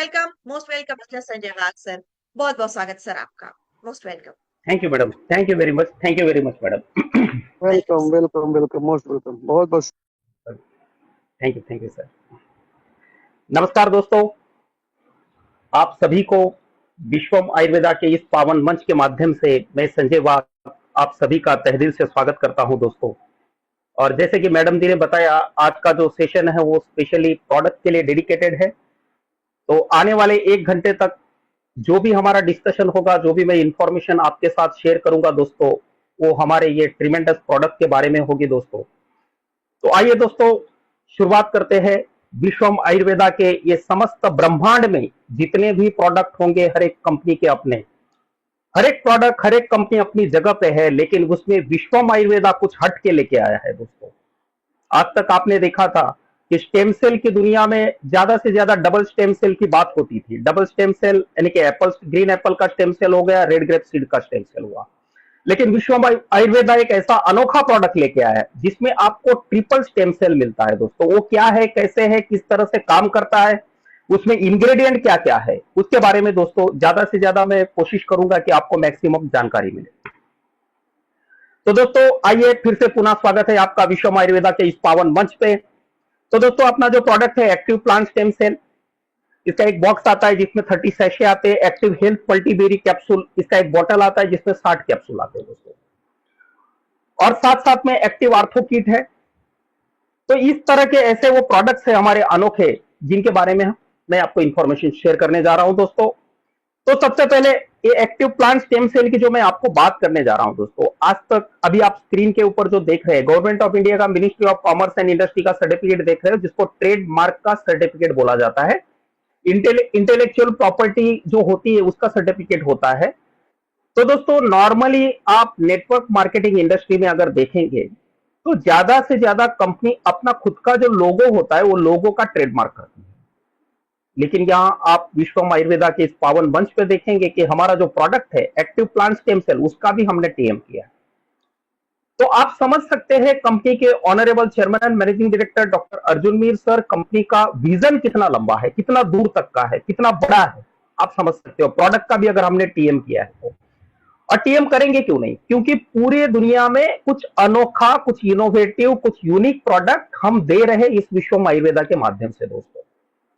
Most welcome mister Sanjay वाग sir. बहुत बहुत स्वागत सर आपका। Most welcome. Thank you madam, thank you very much, thank you very much madam. Welcome welcome welcome welcome most welcome, बहुत बहुत thank you sir. नमस्कार दोस्तों, आप सभी को विश्वम आयुर्वेदा के इस पावन मंच के माध्यम से मैं संजय वाग आप सभी का तहे दिल से स्वागत करता हूं दोस्तों। और जैसे कि मैडम जी ने बताया, आज का जो सेशन है वो स्पेशली प्रोडक्ट के लिए डेडिकेटेड है। तो आने वाले 1 घंटे तक जो भी हमारा डिस्कशन होगा, जो भी मैं इंफॉर्मेशन आपके साथ शेयर करूंगा दोस्तों, वो हमारे ये ट्रिमेंडस प्रोडक्ट के बारे में होगी दोस्तों। तो आइए दोस्तों, शुरुआत करते हैं। विश्वम आयुर्वेदा के ये समस्त ब्रह्मांड में जितने भी प्रोडक्ट होंगे, हर एक कंपनी के अपने, हर एक प्रोडक्ट, हर एक कंपनी अपनी जगह पे है, लेकिन उसमें विश्वम आयुर्वेदा कुछ हट के लेके आया है दोस्तों। आज तक आपने देखा था कि स्टेम सेल की दुनिया में ज्यादा से ज्यादा डबल स्टेम सेल की बात होती थी। डबल स्टेम सेल यानी कि एप्पल, ग्रीन एप्पल का स्टेम सेल हो गया, रेड ग्रेप सीड का स्टेम सेल हुआ। लेकिन विश्वम आयुर्वेदा एक ऐसा अनोखा प्रोडक्ट लेके आया है जिसमें आपको ट्रिपल स्टेम सेल मिलता है दोस्तों। वो क्या है, कैसे है, किस तरह से काम करता है, उसमें इंग्रेडिएंट क्या क्या है, उसके बारे में दोस्तों ज्यादा से ज्यादा मैं कोशिश करूंगा कि आपको मैक्सिमम जानकारी मिले। तो दोस्तों आइए, फिर से पुनः स्वागत है आपका विश्वम आयुर्वेदा के इस पावन मंच पे। तो दोस्तों अपना जो प्रोडक्ट है एक्टिव प्लांट स्टेम सेल, इसका एक बॉक्स आता है जिसमें 30 सैशे आते हैं। एक्टिव हेल्थ मल्टीबेरी कैप्सूल, इसका एक बॉटल आता है जिसमें 60 कैप्सूल आते हैं दोस्तों। और साथ साथ में एक्टिव आर्थो किट है। तो इस तरह के ऐसे वो प्रोडक्ट्स है हमारे अनोखे, जिनके बारे में मैं आपको इंफॉर्मेशन शेयर करने जा रहा हूं दोस्तों। तो सबसे पहले ये एक्टिव प्लांट स्टेम सेल की जो मैं आपको बात करने जा रहा हूं दोस्तों, आज तक अभी आप स्क्रीन के ऊपर जो देख रहे हैं, गवर्नमेंट ऑफ इंडिया का ministry of commerce and industry का सर्टिफिकेट देख रहे हो, जिसको ट्रेडमार्क का सर्टिफिकेट बोला जाता है। इंटेलेक्चुअल प्रॉपर्टी जो होती है उसका सर्टिफिकेट होता है। तो दोस्तों नॉर्मली आप नेटवर्क मार्केटिंग इंडस्ट्री में अगर देखेंगे तो ज्यादा से ज्यादा कंपनी अपना खुद का जो लोगो होता है वो लोगो का ट्रेडमार्क करती है। लेकिन यहां आप विश्वम आयुर्वेदा के इस पावन मंच पे देखेंगे कि हमारा जो प्रोडक्ट है एक्टिव प्लांट स्टेम सेल, उसका भी हमने टीएम किया है। तो आप समझ सकते हैं कंपनी के honourable chairman and managing director doctor Arjun Mir sir, company का विजन कितना लंबा है, कितना दूर तक का है, कितना बड़ा है, आप समझ सकते हो। प्रोडक्ट का भी अगर हमने टीएम किया है तो, और टीएम करेंगे क्यों नहीं, क्योंकि पूरी दुनिया में कुछ अनोखा, कुछ इनोवेटिव, कुछ यूनिक प्रोडक्ट हम दे रहे इस विश्वम आयुर्वेदा के माध्यम से दोस्तों।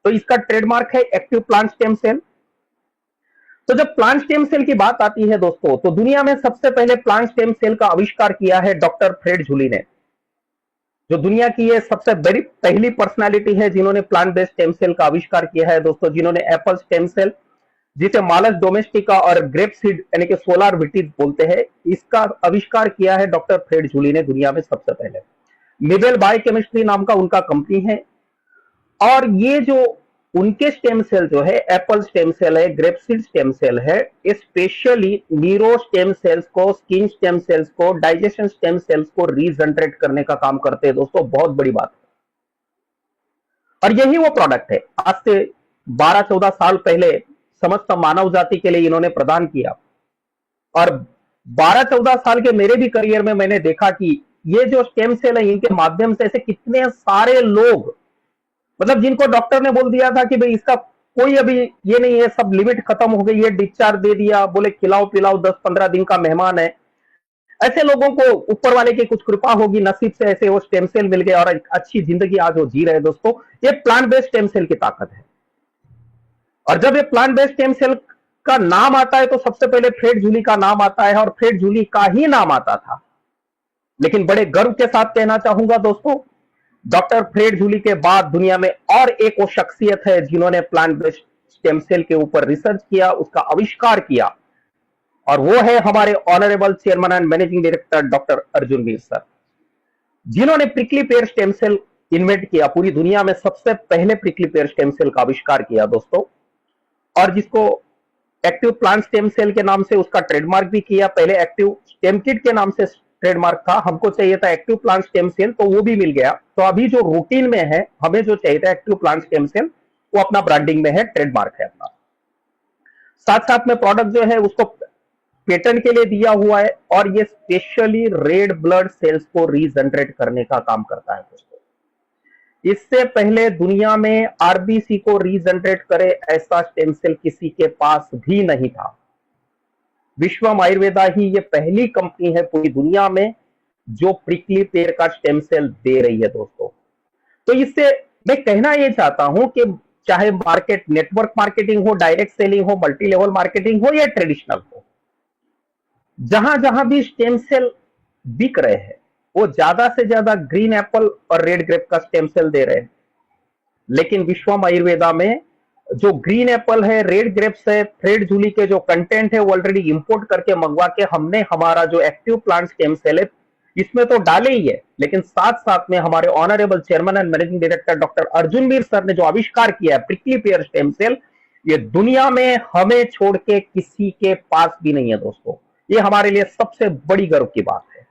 तो इसका ट्रेडमार्क है एक्टिव प्लांट स्टेम सेल। तो जब प्लांट स्टेम सेल की बात आती है दोस्तों, तो दुनिया में सबसे पहले प्लांट स्टेम सेल का आविष्कार किया है डॉक्टर फ्रेड झुली ने, जो दुनिया की ये सबसे बड़ी पहली पर्सनालिटी है जिन्होंने प्लांट बेस्ड स्टेम सेल का आविष्कार किया है दोस्तों। जिन्होंने एप्पल स्टेम सेल, जिसे मालस डोमेस्टिका और ग्रेप सीड यानी कि सोलार विटीज बोलते हैं, इसका आविष्कार किया है डॉक्टर फ्रेड झुली ने दुनिया में सबसे पहले। मिबेल बायोकेमिस्ट्री नाम का उनका कंपनी है। और ये जो उनके स्टेम सेल जो है, एप्पल स्टेम सेल है, ग्रेप सीड स्टेम सेल है, स्पेशली न्यूरो स्टेम सेल्स को, स्किन स्टेम सेल्स को, डाइजेशन स्टेम सेल्स को रीजनरेट करने का काम करते हैं दोस्तों। बहुत बड़ी बात है। और यही वो प्रोडक्ट है आज से 12-14 साल पहले समस्त मानव जाति के लिए इन्होंने प्रदान किया। और 12-14 साल के मेरे भी करियर में मैंने देखा कि ये जो स्टेम सेल है, इनके माध्यम से ऐसे कितने सारे लोग, मतलब जिनको डॉक्टर ने बोल दिया था कि भाई इसका कोई अभी ये नहीं है, सब लिमिट खत्म हो गई है, डिस्चार्ज दे दिया, बोले खिलाओ पिलाओ, 10-15 दिन का मेहमान है, ऐसे लोगों को ऊपर वाले की कुछ कृपा होगी, नसीब से ऐसे वो स्टेम सेल मिल गए और एक अच्छी जिंदगी आज वो जी रहे हैं दोस्तों। ये प्लांट बेस्ड स्टेम सेल की ताकत है। और जब ये प्लांट बेस्ड स्टेम सेल का नाम आता है तो सबसे पहले फ्रेड झुली का नाम आता है, और फ्रेड झुली का ही नाम आता था। लेकिन बड़े गर्व के साथ कहना चाहूंगा दोस्तों, डॉक्टर फ्रेड झुली के बाद दुनिया में और एक वो शख्सियत है जिन्होंने प्लांट बेस्ड स्टेम सेल के ऊपर रिसर्च किया, उसका आविष्कार किया, और वो है हमारे honourable chairman and managing director doctor Arjun Mir sir, जिन्होंने prickly pear stem cell invent किया। पूरी दुनिया में सबसे पहले प्रिकली पेयर स्टेम सेल का आविष्कार किया दोस्तों, और जिसको एक्टिव प्लांट स्टेम सेल के नाम से उसका ट्रेडमार्क भी किया। पहले एक्टिव स्टेम किट के नाम से ट्रेडमार्क था, हमको चाहिए था एक्टिव प्लांट स्टेम सेल, तो वो भी मिल गया। तो अभी जो रूटीन में है, हमें जो चाहिए था एक्टिव प्लांट स्टेम सेल, वो अपना ब्रांडिंग में है, ट्रेडमार्क है अपना। साथ साथ में प्रोडक्ट जो है उसको पेटेंट के लिए दिया हुआ है, और ये स्पेशली रेड ब्लड सेल्स को रीजनरेट करने का काम करता है दोस्तों। इससे पहले दुनिया में आरबीसी को रीजनरेट करे ऐसा स्टेम सेल किसी के पास भी नहीं था। विश्वम आयुर्वेदा ही ये पहली कंपनी है पूरी दुनिया में जो प्रिकली पेयर का स्टेम सेल दे रही है दोस्तों। तो इससे मैं कहना ये चाहता हूं कि चाहे मार्केट नेटवर्क मार्केटिंग हो, डायरेक्ट सेलिंग हो, मल्टी लेवल मार्केटिंग हो या ट्रेडिशनल हो, जहां जहां भी स्टेम सेल बिक रहे हैं वो ज्यादा से ज्यादा ग्रीन एप्पल और रेड ग्रेप का स्टेम सेल दे रहे हैं। लेकिन विश्वम आयुर्वेदा में जो ग्रीन एप्पल है, रेड ग्रेप्स है, थ्रेड जूली के जो कंटेंट है वो ऑलरेडी इंपोर्ट करके मंगवा के हमने हमारा जो एक्टिव प्लांट स्टेम सेल है इसमें तो डाले ही है, लेकिन साथ साथ में हमारे honourable chairman and managing director doctor Arjun Mir sir ने जो आविष्कार किया है प्रिकली पेयर स्टेम सेल, ये दुनिया में हमें छोड़ के किसी के पास भी नहीं है दोस्तों। ये हमारे लिए सबसे बड़ी गर्व की बात है।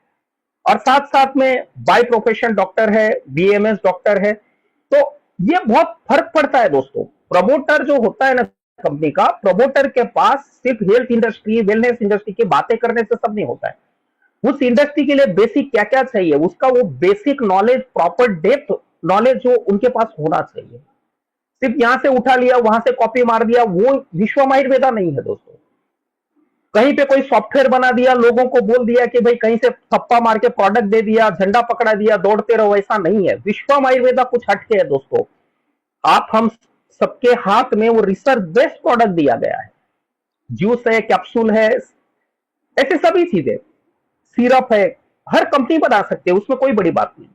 और साथ साथ में बाय प्रोफेशन डॉक्टर है, बीएमएस डॉक्टर है, तो ये बहुत फर्क पड़ता है दोस्तों। प्रमोटर जो होता है ना कंपनी का, प्रमोटर के पास सिर्फ हेल्थ इंडस्ट्री, वेलनेस इंडस्ट्री की बातें करने से सब नहीं होता है। उस इंडस्ट्री के लिए बेसिक क्या क्या चाहिए, उसका वो basic knowledge, proper depth knowledge जो उनके पास होना चाहिए। सिर्फ यहां से उठा लिया, वहां से कॉपी मार दिया, वो विश्वम आयुर्वेदा नहीं है दोस्तों। कहीं पे कोई सॉफ्टवेयर बना दिया, लोगों को बोल दिया कि भाई कहीं से थप्पा मार के प्रोडक्ट दे दिया, झंडा पकड़ा दिया, दौड़ते रहो, ऐसा नहीं है। विश्वम आयुर्वेदा कुछ हटके है दोस्तों। आप हम सबके हाथ में वो रिसर्च बेस्ड प्रोडक्ट दिया गया है। जूस है, कैप्सूल है, ऐसे सभी चीजें, सिरप है, हर कंपनी बना सकते है, उसमें कोई बड़ी बात नहीं।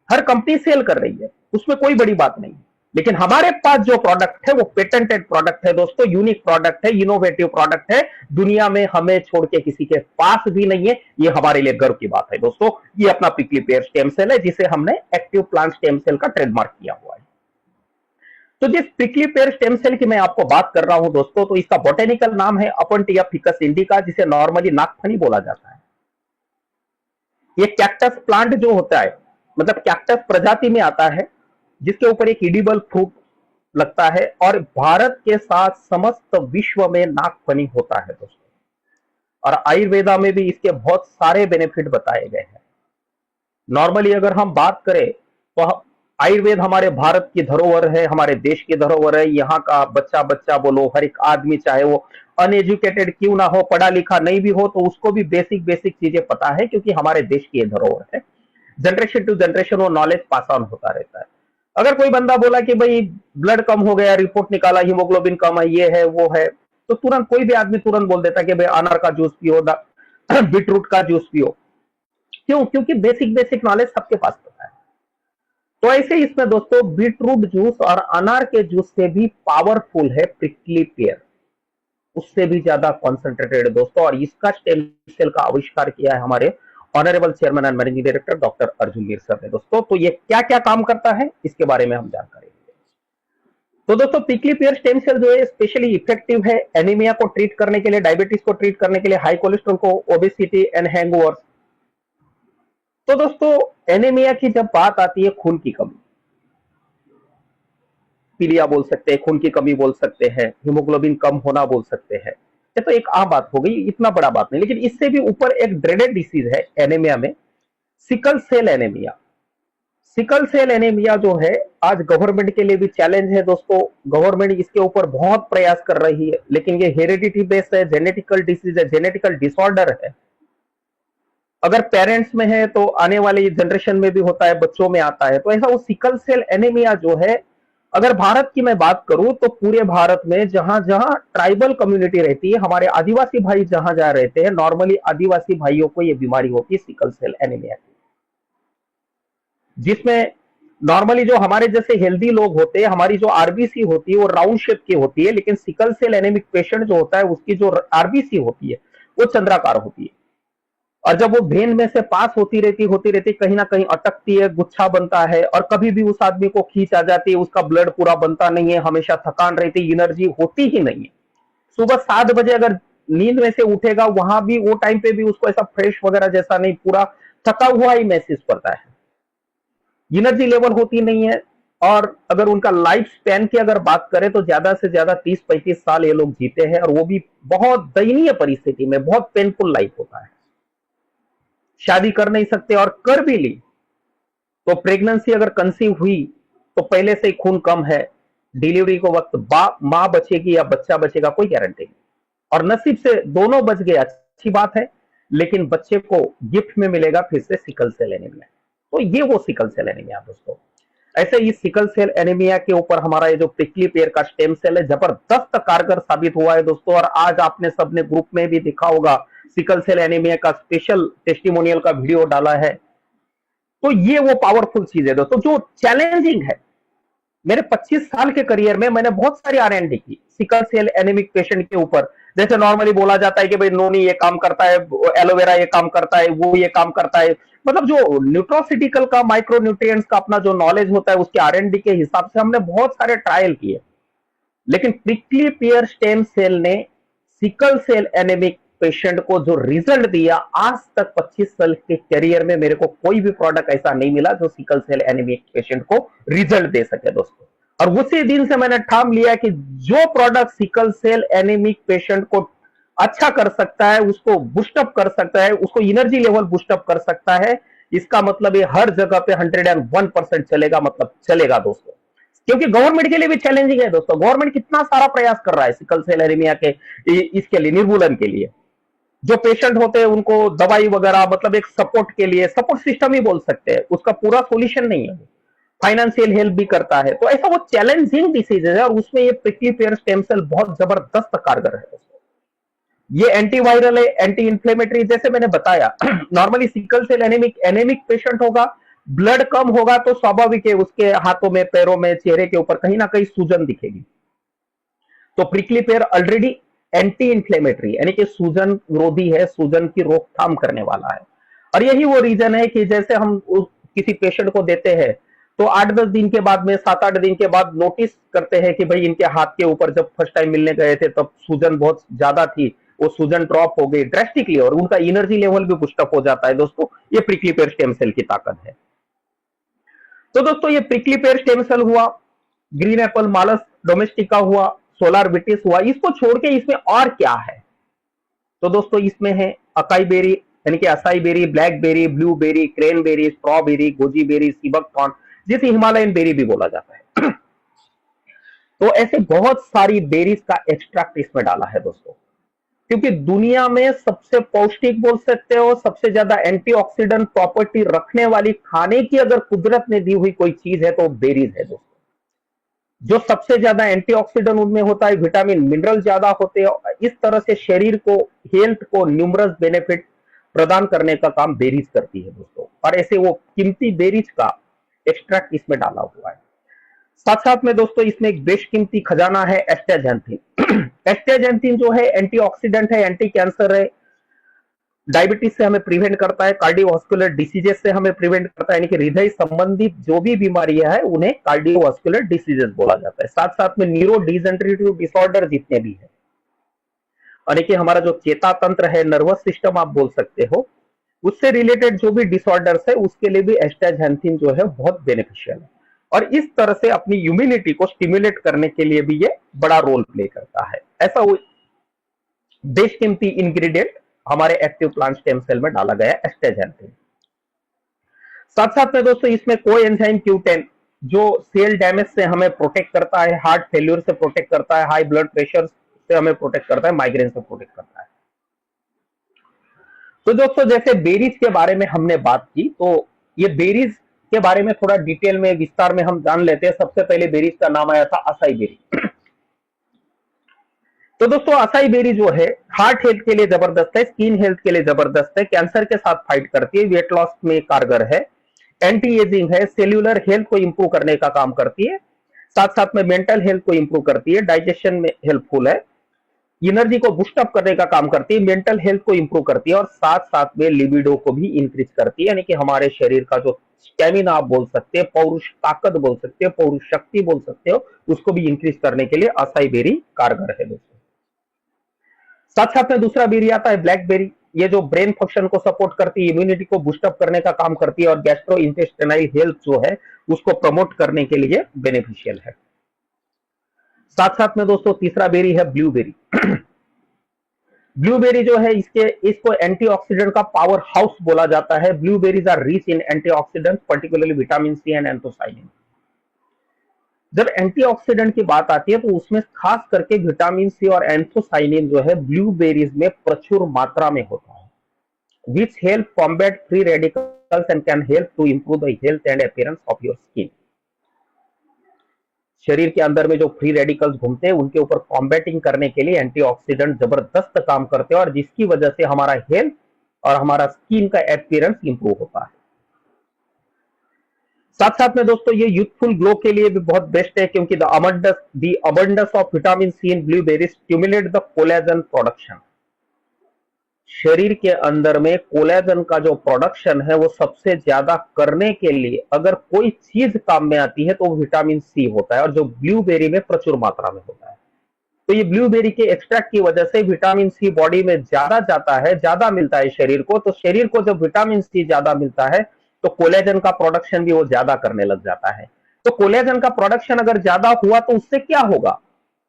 हर कंपनी सेल कर रही है, उसमें कोई बड़ी बात नहीं। लेकिन हमारे पास जो प्रोडक्ट है वो पेटेंटेड प्रोडक्ट है दोस्तों, यूनिक प्रोडक्ट है, इनोवेटिव प्रोडक्ट है, दुनिया में हमें छोड़ के किसी के पास भी नहीं है। ये हमारे लिए गर्व की बात है दोस्तों। ये अपना प्रिकली पेयर स्टेम सेल है जिसे हमने एक्टिव प्लांट स्टेम सेल का ट्रेडमार्क किया हुआ है। तो जिस प्रिकली पेयर स्टेम सेल की मैं आपको बात कर रहा हूं दोस्तों, तो इसका बोटेनिकल नाम है अपंटिया फिकस इंडिका, जिसे नॉर्मली नागफनी बोला जाता है। ये कैक्टस प्लांट जो होता है, मतलब कैक्टस प्रजाति में आता है, जिसके ऊपर एक एडिबल फ्रूट लगता है, और भारत के साथ समस्त विश्व में नागफनी होता है दोस्तों। और आयुर्वेदा में भी इसके बहुत सारे बेनिफिट बताए गए हैं। नॉर्मली अगर हम बात करें तो आयुर्वेद हमारे भारत की धरोहर है, हमारे देश की धरोहर है। यहाँ का बच्चा बच्चा बोलो, हर एक आदमी, चाहे वो अनएजुकेटेड क्यों ना हो, पढ़ा लिखा नहीं भी हो, तो उसको भी बेसिक बेसिक चीजें पता है, क्योंकि हमारे देश की धरोहर है। जनरेशन टू जनरेशन वो नॉलेज पास ऑन होता रहता है। अगर कोई बंदा बोला कि भाई ब्लड कम हो गया, रिपोर्ट निकाला, हीमोग्लोबिन कम है, ये है वो है, तो तुरंत कोई भी आदमी तुरंत बोल देता है कि भाई अनार का जूस पियो, बीटरूट का जूस पियो। क्यों? क्योंकि बेसिक बेसिक नॉलेज सबके पास होता है। तो ऐसे इसमें दोस्तों बीटरूट जूस और अनार के जूस से भी पावरफुल है प्रिकली पेयर, उससे भी ज्यादा कॉन्सेंट्रेटेड दोस्तों। और इसका स्टेम सेल का आविष्कार किया है हमारे honourable chairman and managing director doctor Arjun Mir sir ने दोस्तों। तो ये क्या क्या काम करता है इसके बारे में हम जानकारी लेंगे। तो दोस्तों प्रिकली पेयर स्टेम सेल जो है स्पेशली इफेक्टिव है एनीमिया को ट्रीट करने के लिए, डायबिटीज को ट्रीट करने के लिए, हाई कोलेस्ट्रॉल को, ओबेसिटी एंड हैंगओवर्स। तो दोस्तों एनीमिया की जब बात आती है, खून की कमी, पीलिया बोल सकते हैं, खून की कमी बोल सकते हैं, हीमोग्लोबिन कम होना बोल सकते हैं, ये तो एक आम बात हो गई, इतना बड़ा बात नहीं। लेकिन इससे भी ऊपर एक ड्रेडेड डिसीज है एनीमिया में, sickle cell anaemia. Sickle cell anaemia जो है आज गवर्नमेंट के लिए भी चैलेंज है दोस्तों। गवर्नमेंट इसके ऊपर बहुत प्रयास कर रही है, लेकिन ये हेरिडिटी बेस्ड है, जेनेटिकल डिसीज है, जेनेटिकल डिसऑर्डर है। अगर पेरेंट्स में है तो आने वाली जनरेशन में भी होता है, बच्चों में आता है। तो ऐसा वो सिकल सेल एनीमिया जो है, अगर भारत की मैं बात करूं तो पूरे भारत में जहां जहां ट्राइबल कम्युनिटी रहती है, हमारे आदिवासी भाई जहां जहां रहते हैं, नॉर्मली आदिवासी भाइयों को यह बीमारी होती है सिकल सेल एनीमिया की, जिसमें नॉर्मली जो हमारे जैसे हेल्दी लोग होते हैं, हमारी जो आरबीसी होती है वो राउंड शेप की होती है, लेकिन सिकल सेल एनीमिक पेशेंट जो होता है उसकी जो आरबीसी होती है वो चंद्राकार होती है। और जब वो वेन में से पास होती रहती कहीं ना कहीं अटकती है, गुच्छा बनता है, और कभी भी उस आदमी को खींच आ जाती है, उसका ब्लड पूरा बनता नहीं है, हमेशा थकान रहती है, एनर्जी होती ही नहीं है। सुबह 7 बजे अगर नींद में से उठेगा, वहां भी वो टाइम पे भी उसको ऐसा फ्रेश वगैरह जैसा नहीं, पूरा थका हुआ ही महसूस करता है, एनर्जी लेवल होती नहीं है। और अगर उनका लाइफ स्पैन की अगर बात करें तो ज्यादा से ज्यादा 30-35 साल ये लोग जीते हैं, और वो भी बहुत दयनीय परिस्थिति में, बहुत पेनफुल लाइफ होता है। शादी कर नहीं सकते, और कर भी ली तो प्रेगनेंसी अगर कंसीव हुई तो पहले से ही खून कम है, डिलीवरी को वक्त माँ बचेगी या बच्चा बचेगा कोई गारंटी नहीं। और नसीब से दोनों बच गए, अच्छी बात है, लेकिन बच्चे को गिफ्ट में मिलेगा फिर से सिकल सेल एनीमिया। तो ये वो सिकल सेल एनीमिया दोस्तों। ऐसे ही सिकल सेल एनीमिया के ऊपर हमारा ये जो प्रिकली पेयर का स्टेम सेल है जबरदस्त कारगर साबित हुआ है दोस्तों। और आज आपने सबने ग्रुप में भी देखा होगा, सिकल सेल एनीमिया का स्पेशल टेस्टिमोनियल का वीडियो डाला है। तो ये वो पावरफुल चीज है दोस्तों जो चैलेंजिंग है। मेरे 25 साल के करियर में मैंने बहुत सारी R&D की सिकल सेल एनीमिक पेशेंट के ऊपर। जैसे नॉर्मली बोला जाता है कि भाई नोनी ये काम करता है, एलोवेरा ये काम करता है, वो ये काम करता है, मतलब जो न्यूट्रोसिटिकल का, माइक्रो न्यूट्रिएंट्स का अपना जो नॉलेज होता है उसके R&D के हिसाब से हमने बहुत सारे ट्रायल किए। लेकिन प्रिकली पेयर स्टेम सेल ने सिकल सेल एनीमिक पेशेंट को जो रिजल्ट दिया, आज तक 25 साल के करियर में मेरे को कोई भी प्रोडक्ट ऐसा नहीं मिला जो सिकल सेल एनीमिक पेशेंट को रिजल्ट दे सके दोस्तों। और उसी दिन से मैंने ठान लिया कि जो product sickle cell anaemic patient को अच्छा कर सकता है, उसको बूस्टअप कर सकता है, उसको एनर्जी लेवल बूस्टअप कर सकता है, इसका मतलब ये हर जगह पे 101% चलेगा, मतलब चलेगा दोस्तों। क्योंकि गवर्नमेंट के लिए भी चैलेंजिंग है दोस्तों। गवर्नमेंट कितना सारा प्रयास कर रहा है सिकल सेल एनीमिया के इसके लिए, निर्मूलन के लिए। जो पेशेंट होते हैं उनको दवाई वगैरह, मतलब एक सपोर्ट के लिए, सपोर्ट सिस्टम ही बोल सकते हैं, उसका पूरा सॉल्यूशन नहीं है, फाइनेंशियल हेल्प भी करता है। तो ऐसा वो चैलेंजिंग डिसीज है और उसमें ये प्रिकली पेयर स्टेम सेल बहुत जबरदस्त कारगर है। ये एंटीवायरल है, एंटी इंफ्लेमेटरी, जैसे मैंने बताया। Normally sickle cell anaemic patient होगा, ब्लड कम होगा तो स्वाभाविक है उसके हाथों में, पैरों में, चेहरे के ऊपर कहीं ना कहीं सूजन दिखेगी। तो prickly pair already anti inflammatory यानी कि सूजन विरोधी है, सूजन की रोकथाम करने वाला है। और यही वो रीजन है कि जैसे हम किसी पेशेंट को देते हैं तो 8-10 दिन के बाद में, 7-8 दिन के बाद नोटिस करते हैं कि भाई इनके हाथ के ऊपर जब फर्स्ट टाइम मिलने गए थे तब सूजन बहुत ज्यादा थी, वो सूजन ड्रॉप हो गई ड्रेस्टिकली और उनका एनर्जी लेवल भी बूस्टअप हो जाता है दोस्तों। ये प्रिकली पेयर स्टेम सेल की ताकत है। तो दोस्तों ये प्रिकली पेयर स्टेम सेल हुआ, ग्रीन एप्पल मालस डोमेस्टिका हुआ, सोलार विटिस हुआ, इसको छोड़ के इसमें और क्या है? तो दोस्तों इसमें है अकाई बेरी यानी कि acai berry, blackberry, blueberry, cranberry, strawberry, goji berry, seabuckthorn, जिसे हिमालयन बेरी भी बोला जाता है। तो ऐसे बहुत सारी बेरीज का एक्सट्रैक्ट इसमें डाला है दोस्तों, क्योंकि दुनिया में सबसे पौष्टिक बोल सकते हो, सबसे ज्यादा एंटीऑक्सीडेंट प्रॉपर्टी रखने वाली खाने की अगर कुदरत ने दी हुई कोई चीज है तो बेरीज है दोस्तों। जो सबसे ज्यादा एंटीऑक्सीडेंट उनमें होता है, विटामिन मिनरल ज्यादा होते हैं, इस तरह से शरीर को, हेल्थ को न्यूमरस बेनिफिट प्रदान करने का काम बेरीज करती है दोस्तों। और ऐसे वो कीमती बेरीज का एक्सट्रैक्ट इसमें डाला हुआ है। साथ साथ में दोस्तों इसमें एक बेशकीमती खजाना है एस्टाजेंथिन। एस्टाजेंथिन जो है एंटीऑक्सीडेंट है, एंटी कैंसर है, डायबिटीज से हमें प्रिवेंट करता है, कार्डियोवास्कुलर डिसीजेस से हमें प्रिवेंट करता है, यानी कि हृदय संबंधित जो भी बीमारियां है उन्हें कार्डियोवास्कुलर डिसीजेस बोला जाता है। साथ साथ में न्यूरो डिजेनरेटिव डिसऑर्डर जितने भी है, यानी कि हमारा जो चेता तंत्र है, नर्वस सिस्टम आप बोल सकते हो, उससे रिलेटेड जो भी डिसऑर्डर्स है उसके लिए भी एस्टाजेंथिन जो है बहुत बेनिफिशियल है। और इस तरह से अपनी इम्यूनिटी को स्टिमुलेट करने के लिए भी ये बड़ा रोल प्ले करता है। ऐसा वो बेशकीमती इंग्रेडिएंट हमारे एक्टिव प्लांट स्टेम सेल में डाला गया एस्टाजेंथिन। साथ साथ में दोस्तों इसमें कोएंजाइम Q10 जो सेल डैमेज से हमें प्रोटेक्ट करता है, हार्ट फेल्यूर से प्रोटेक्ट करता है, हाई ब्लड प्रेशर से हमें प्रोटेक्ट करता है, माइग्रेन से प्रोटेक्ट करता है। तो दोस्तों जैसे बेरीज के बारे में हमने बात की, तो ये बेरीज के बारे में थोड़ा डिटेल में, विस्तार में हम जान लेते हैं। सबसे पहले बेरीज का नाम आया था असाई बेरी। तो दोस्तों असाई बेरी जो है हार्ट हेल्थ के लिए जबरदस्त है, स्किन हेल्थ के लिए जबरदस्त है, कैंसर के साथ फाइट करती है, वेट लॉस में कारगर है, एंटी एजिंग है, सेल्यूलर हेल्थ को इंप्रूव करने का काम करती है, साथ साथ में मेंटल हेल्थ को इंप्रूव करती है, डाइजेशन में हेल्पफुल है, एनर्जी को बूस्टअप करने का काम करती है, मेंटल हेल्थ को इंप्रूव करती है और साथ साथ में लिबिडो को भी इंक्रीज करती है, यानी कि हमारे शरीर का जो स्टेमिना आप बोल सकते हैं, पौरुष ताकत बोल सकते हो, पौरुष शक्ति बोल सकते हो, उसको भी इंक्रीज करने के लिए असाई बेरी कारगर है दोस्तों। साथ साथ में दूसरा बेरी आता है ब्लैक बेरी। ये जो ब्रेन फंक्शन को सपोर्ट करती है, इम्यूनिटी को बूस्टअप करने का काम करती है और गैस्ट्रो इंटेस्टाइनल हेल्थ जो है उसको प्रमोट करने के लिए बेनिफिशियल है। साथ साथ में दोस्तों तीसरा बेरी है ब्लूबेरी। ब्लूबेरी जो है इसको एंटीऑक्सीडेंट का पावर हाउस बोला जाता है। Blueberries are rich in antioxidants, particularly vitamin C and anthocyanin. जब एंटीऑक्सीडेंट की बात आती है तो उसमें खास करके विटामिन सी और एंथोसाइनिन जो है ब्लूबेरीज में प्रचुर मात्रा में होता है, which help combat free radicals and can help to improve the health and appearance of your skin. शरीर के अंदर में जो फ्री रेडिकल्स घूमते हैं उनके ऊपर कॉम्बैटिंग करने के लिए एंटीऑक्सीडेंट जबरदस्त काम करते हैं और जिसकी वजह से हमारा हेल्थ और हमारा स्किन का अपीयरेंस इंप्रूव होता है। साथ साथ में दोस्तों ये यूथफुल ग्लो के लिए भी बहुत बेस्ट है, क्योंकि the abundance of vitamin C in blueberry stimulate the collagen production. शरीर के अंदर में कोलेजन का जो प्रोडक्शन है वो सबसे ज्यादा करने के लिए अगर कोई चीज काम में आती है तो वो विटामिन सी होता है, और जो ब्लूबेरी में प्रचुर मात्रा में होता है। तो ये ब्लूबेरी के एक्सट्रैक्ट की वजह से विटामिन सी बॉडी में ज्यादा जाता है, ज्यादा मिलता है शरीर को। तो शरीर को जब विटामिन सी ज्यादा मिलता है तो कोलेजन का प्रोडक्शन भी वो ज्यादा करने लग जाता है। तो कोलेजन का प्रोडक्शन अगर ज्यादा हुआ तो उससे क्या होगा?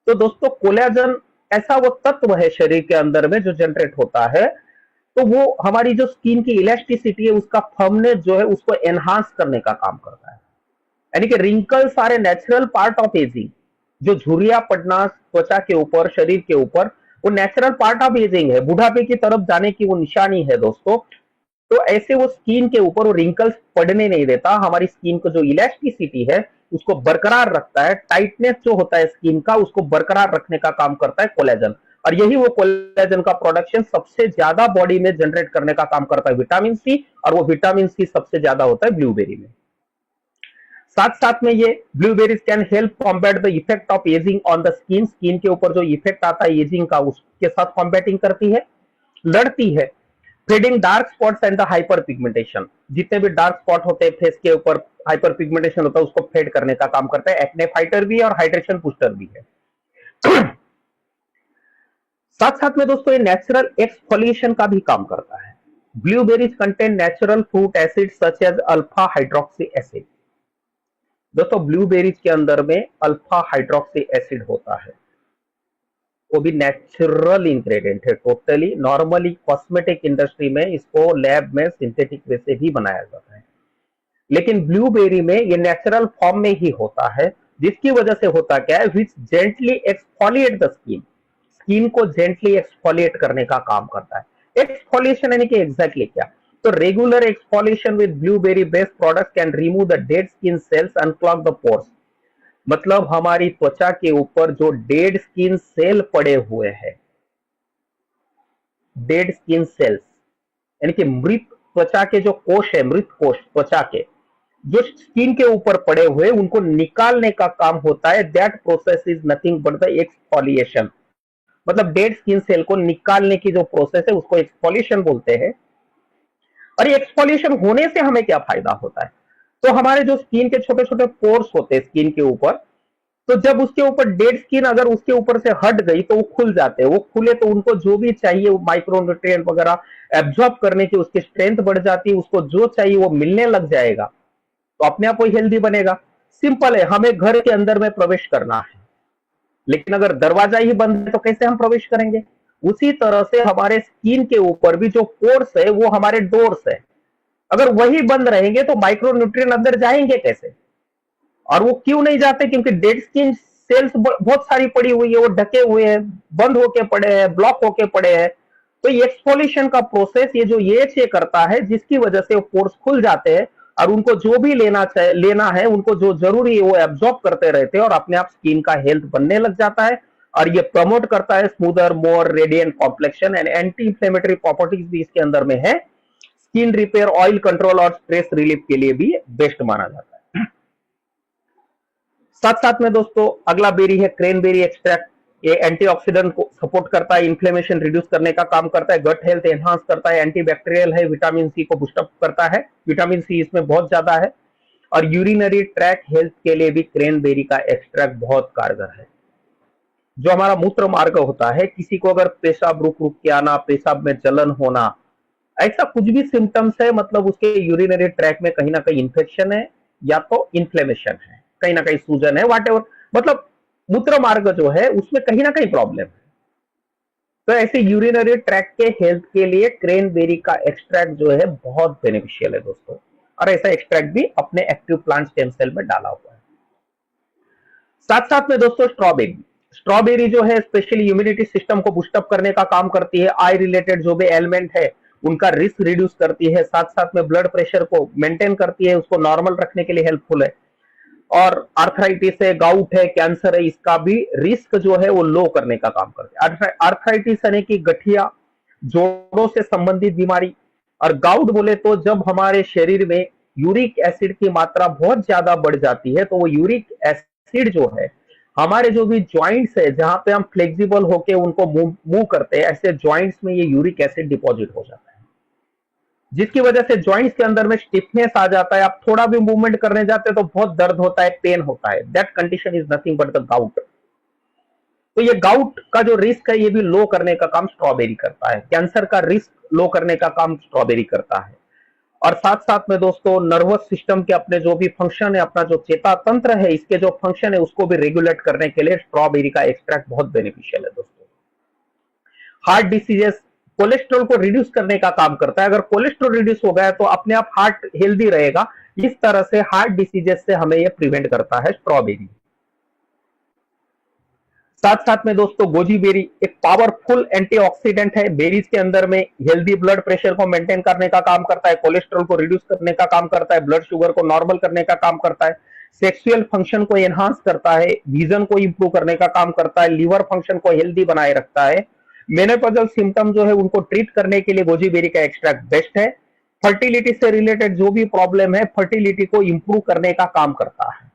तो दोस्तों कोलेजन ऐसा वो तत्व है शरीर के अंदर में जो जनरेट होता है, तो वो हमारी जो स्किन की इलास्टिसिटी है उसका फर्मनेस जो है उसको एनहांस करने का काम करता है। यानी कि wrinkles are a natural part of ageing. जो झुर्रिया पड़ना त्वचा के ऊपर, शरीर के ऊपर, वो नेचुरल पार्ट ऑफ एजिंग है, बुढ़ापे की तरफ जाने की वो निशानी है दोस्तों। तो ऐसे वो स्किन के ऊपर वो रिंकल्स पड़ने नहीं देता, हमारी स्किन को जो इलास्टिसिटी है उसको बरकरार रखता है। टाइटनेस जो होता है स्किन का उसको बरकरार रखने का काम करता है कोलेजन, और यही वो कोलेजन का प्रोडक्शन सबसे ज्यादा बॉडी में जनरेट करने का काम करता है विटामिन सी, और वो विटामिन सी सबसे ज्यादा होता है ब्लूबेरी में। साथ साथ में ये blueberries can help combat the effect of ageing on the skin. Skin के ऊपर जो इफेक्ट आता है एजिंग का उसके साथ कॉम्बैटिंग करती है, लड़ती है। Fading dark spots and the hyper pigmentation. जितने भी डार्क स्पॉट होते हैं फेस के ऊपर, हाइपर पिगमेंटेशन होता है, उसको फेड करने का काम करता है। एक्ने फाइटर भी है और हाइड्रेशन बूस्टर भी है। साथ साथ में दोस्तों ये नेचुरल एक्सफोलिएशन का भी काम करता है। Blueberries contain natural fruit acid such as alpha hydroxy acid. दोस्तों ब्लूबेरीज के अंदर में अल्फा हाइड्रोक्सी एसिड होता है, वो भी नेचुरल इंग्रेडिएंट है टोटली। नॉर्मली कॉस्मेटिक इंडस्ट्री में इसको लैब में सिंथेटिक वे से भी बनाया जाता है, लेकिन ब्लूबेरी में ये नेचुरल फॉर्म में ही होता है। जिसकी वजह से होता क्या है, which gently exfoliate the skin. Skin को जेंटली एक्सफोलिएट करने का काम करता है। एक्सफोलिएशन यानी कि एग्जैक्टली क्या? तो regular exfoliation with blueberry based product can remove the dead skin cells, unclog the pores. मतलब हमारी त्वचा के ऊपर जो डेड स्किन सेल पड़े हुए हैं, डेड स्किन सेल्स यानी कि मृत त्वचा के जो कोश है, मृत कोश त्वचा के जो स्किन के ऊपर पड़े हुए, उनको निकालने का काम होता है। That process is nothing but the exfoliation. मतलब डेड स्किन सेल को निकालने की जो प्रोसेस है उसको एक्सफोलिएशन बोलते हैं। और ये एक्सफोलिएशन होने से हमें क्या फायदा होता है? तो हमारे जो स्किन के छोटे छोटे पोर्स होते हैं स्किन के ऊपर, तो जब उसके ऊपर डेड स्किन अगर उसके ऊपर से हट गई तो वो खुल जाते हैं। वो खुले तो उनको जो भी चाहिए माइक्रोन्यूट्रिएंट वगैरह एब्जॉर्ब करने की उसकी स्ट्रेंथ बढ़ जाती है, उसको जो चाहिए वो मिलने लग जाएगा, तो अपने आप वो हेल्दी बनेगा। सिंपल है, हमें घर के अंदर में प्रवेश करना है, लेकिन अगर दरवाजा ही बंद है तो कैसे हम प्रवेश करेंगे? उसी तरह से हमारे स्किन के ऊपर भी जो पोर्स है वो हमारे डोर्स है। अगर वही बंद रहेंगे तो माइक्रोन्यूट्रिएंट अंदर जाएंगे कैसे? और वो क्यों नहीं जाते? क्योंकि डेड स्किन सेल्स बहुत सारी पड़ी हुई है, वो ढके हुए हैं, बंद होके पड़े हैं, ब्लॉक होके पड़े हैं। तो ये एक्सफोलिएशन का प्रोसेस ये जो ये करता है, जिसकी वजह से वो पोर्स खुल जाते हैं और उनको जो भी लेना है, उनको जो जरूरी है वो एब्जॉर्ब करते रहते हैं और अपने आप स्किन का हेल्थ बनने लग जाता है। और ये प्रमोट करता है smoother, more radiant complexion and anti inflammatory properties भी इसके अंदर में है। स्किन रिपेयर, ऑयल कंट्रोल और स्ट्रेस रिलीफ के लिए भी बेस्ट माना जाता है। साथ साथ में दोस्तों अगला बेरी है क्रेनबेरी एक्सट्रैक्ट। ये एंटीऑक्सीडेंट को सपोर्ट करता है, इन्फ्लेमेशन रिड्यूस करने का काम करता है, गट हेल्थ एनहांस करता है, एंटीबैक्टीरियल है, विटामिन सी को बूस्टअप करता है। विटामिन सी इसमें बहुत ज्यादा है। और यूरिनरी ट्रैक हेल्थ के लिए भी क्रेनबेरी का एक्सट्रैक्ट बहुत कारगर है। जो हमारा मूत्र मार्ग होता है, किसी को अगर पेशाब रुक रुक के आना, पेशाब में जलन होना, ऐसा कुछ भी सिम्टम्स है, मतलब उसके यूरिनरी ट्रैक में कहीं ना कहीं इन्फेक्शन है या तो इन्फ्लेमेशन है, कहीं ना कहीं सूजन है, व्हाटएवर, मतलब मूत्र मार्ग जो है उसमें कहीं ना कहीं प्रॉब्लम है। तो ऐसे यूरिनरी ट्रैक के हेल्थ के लिए क्रेनबेरी का एक्सट्रैक्ट जो है बहुत बेनिफिशियल है दोस्तों। और ऐसा एक्सट्रैक्ट भी अपने एक्टिव प्लांट स्टेम सेल में डाला हुआ है। साथ साथ में दोस्तों स्ट्रॉबेरी, स्ट्रॉबेरी जो है स्पेशली इम्यूनिटी सिस्टम को बूस्टअप करने का काम करती है, आई रिलेटेड जो भी एलिमेंट है उनका रिस्क रिड्यूस करती है, साथ साथ में ब्लड प्रेशर को मेंटेन करती है, उसको नॉर्मल रखने के लिए हेल्पफुल है। और आर्थराइटिस है, गाउट है, कैंसर है, इसका भी रिस्क जो है वो लो करने का काम करते हैं। आर्थराइटिस यानी कि गठिया, जोड़ों से संबंधित बीमारी, और गाउट बोले तो जब हमारे शरीर में यूरिक एसिड की मात्रा बहुत ज्यादा बढ़ जाती है तो वो यूरिक एसिड जो है हमारे जो भी जॉइंट्स है जहां पे हम फ्लेक्सिबल होके उनको मूव करते हैं, ऐसे जॉइंट्स में ये यूरिक एसिड डिपॉजिट हो जाता है, जिसकी वजह से जॉइंट्स के अंदर में स्टिफनेस आ जाता है। आप थोड़ा भी मूवमेंट करने जाते हैं तो बहुत दर्द होता है, पेन होता है। That condition is nothing but the gout. तो ये गाउट का जो रिस्क है ये भी लो करने का काम स्ट्रॉबेरी करता है। कैंसर का रिस्क लो करने का काम स्ट्रॉबेरी करता है। और साथ साथ में दोस्तों नर्वस सिस्टम के अपने जो भी फंक्शन है, अपना जो चेता तंत्र है, इसके जो फंक्शन है उसको भी रेगुलेट करने के लिए स्ट्रॉबेरी का एक्सट्रैक्ट बहुत बेनिफिशियल है दोस्तों। हार्ट डिसीजेस, कोलेस्ट्रॉल को रिड्यूस करने का काम करता है। अगर कोलेस्ट्रॉल रिड्यूस हो गया तो अपने आप हार्ट हेल्दी रहेगा। इस तरह से हार्ट डिसीजेस से हमें यह प्रिवेंट करता है स्ट्रॉबेरी। साथ साथ में दोस्तों गोजी बेरी एक पावरफुल एंटीऑक्सीडेंट है। बेरीज के अंदर में हेल्दी ब्लड प्रेशर को मेंटेन करने का काम करता है, कोलेस्ट्रॉल को रिड्यूस करने का काम करता है, ब्लड शुगर को नॉर्मल करने का काम करता है, सेक्सुअल फंक्शन को एनहांस करता है, विजन को इंप्रूव करने का काम करता है, लिवर फंक्शन को हेल्दी बनाए रखता है। मेनोपॉजल सिम्टम जो है उनको ट्रीट करने के लिए गोजी बेरी का एक्सट्रैक्ट बेस्ट है। फर्टिलिटी से रिलेटेड जो भी प्रॉब्लम है, फर्टिलिटी को इंप्रूव करने का काम करता है।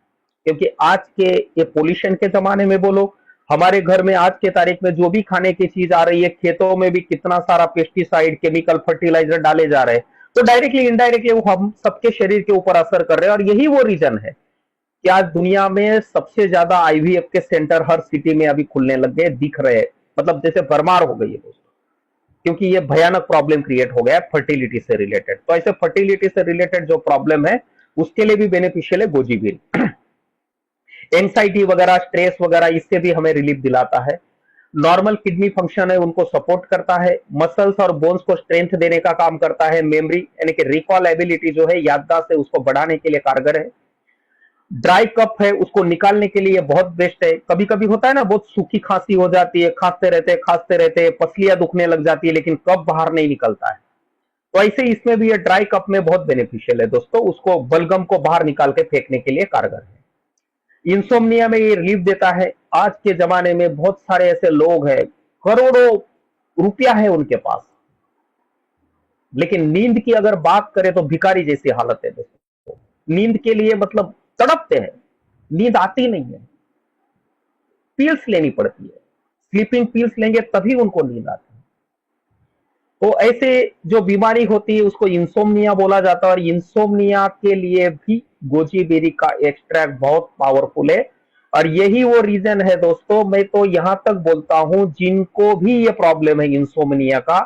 क्योंकि आज के ये पोल्यूशन के जमाने में बोलो, हमारे घर में आज के तारीख में जो भी खाने की चीज आ रही है, खेतों में भी कितना सारा पेस्टिसाइड, केमिकल फर्टिलाइजर डाले जा रहे हैं, तो डायरेक्टली इनडायरेक्टली वो हम सबके शरीर के ऊपर असर कर रहे हैं। और यही वो रीजन है कि आज दुनिया में सबसे ज्यादा आईवीएफ के सेंटर हर सिटी में अभी खुलने लग गए, दिख रहे हैं, मतलब जैसे भरमार हो गई है दोस्तों, क्योंकि ये भयानक प्रॉब्लम क्रिएट हो गया है फर्टिलिटी से रिलेटेड। तो ऐसे फर्टिलिटी से रिलेटेड जो प्रॉब्लम है उसके लिए भी बेनिफिशियल है गोजी बेरी। एंग्जाइटी वगैरह, स्ट्रेस वगैरह, इससे भी हमें रिलीफ दिलाता है। नॉर्मल किडनी फंक्शन है उनको सपोर्ट करता है। मसल्स और बोन्स को स्ट्रेंथ देने का काम करता है। मेमोरी यानी कि रिकॉल एबिलिटी जो है, याददाश्त है, उसको बढ़ाने के लिए कारगर है। ड्राई कफ है उसको निकालने के लिए बहुत बेस्ट है। कभी कभी होता है ना, बहुत सूखी खांसी हो जाती है, खांसते रहते पसलियां दुखने लग जाती है, लेकिन कफ बाहर नहीं निकलता है। तो ऐसे इसमें भी ये ड्राई कफ में बहुत बेनिफिशियल है दोस्तों, उसको बलगम को बाहर निकाल के फेंकने के लिए कारगर है। इंसोम्निया में ये रिलीफ देता है। आज के जमाने में बहुत सारे ऐसे लोग हैं, करोड़ों रुपया है उनके पास, लेकिन नींद की अगर बात करें तो भिखारी जैसी हालत है दोस्तों। नींद के लिए मतलब तड़पते हैं, नींद आती नहीं है, पिल्स लेनी पड़ती है, स्लीपिंग पिल्स लेंगे तभी उनको नींद आती है। तो ऐसे जो बीमारी होती है उसको इंसोम्निया बोला जाता है। और इंसोम्निया के लिए भी गोजी बेरी का एक्सट्रैक्ट बहुत पावरफुल है। और यही वो रीजन है दोस्तों, मैं तो यहां तक बोलता हूं जिनको भी ये प्रॉब्लम है इंसोम्निया का,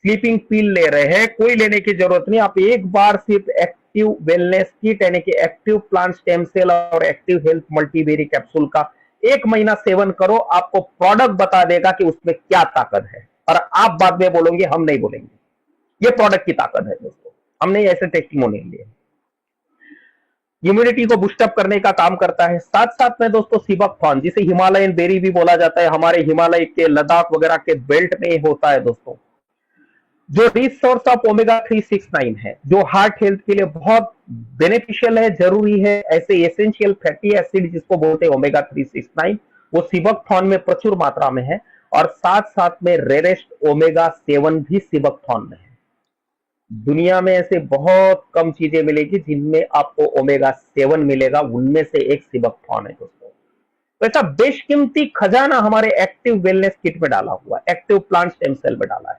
स्लीपिंग पिल ले रहे हैं, कोई लेने की जरूरत नहीं। आप एक बार सिर्फ एक्टिव वेलनेस किट यानी कि एक्टिव प्लांट स्टेम सेल और एक्टिव हेल्थ मल्टीबेरी कैप्सूल का 1 महीना सेवन करो, आपको प्रोडक्ट बता देगा कि उसमें क्या ताकत है। और आप बाद में बोलोगे, हम नहीं बोलेंगे, ये प्रोडक्ट की ताकत है दोस्तों, हमने ऐसे टेस्टिमोनियल लिए। इम्यूनिटी को बूस्टअप करने का काम करता है। साथ साथ में दोस्तों सीबकथॉर्न, जिसे हिमालयन बेरी भी बोला जाता है, हमारे हिमालय के लद्दाख वगैरह के बेल्ट में होता है दोस्तों, जो रिच सोर्स ऑफ ओमेगा 369 है, जो हार्ट हेल्थ के लिए बहुत बेनिफिशियल है, जरूरी है। ऐसे एसेंशियल फैटी एसिड जिसको बोलते हैं ओमेगा 369, वो सीबकथॉर्न में प्रचुर मात्रा में है। और साथ साथ में रेरेस्ट ओमेगा 7 भी सीबकथॉर्न में है। दुनिया में ऐसे बहुत कम चीजें मिलेगी जिनमें आपको ओमेगा 7 मिलेगा, उनमें से एक सीबकथॉर्न है दोस्तों। तो ऐसा बेशकीमती खजाना हमारे एक्टिव वेलनेस किट में डाला हुआ, एक्टिव प्लांट स्टेम सेल में डाला है।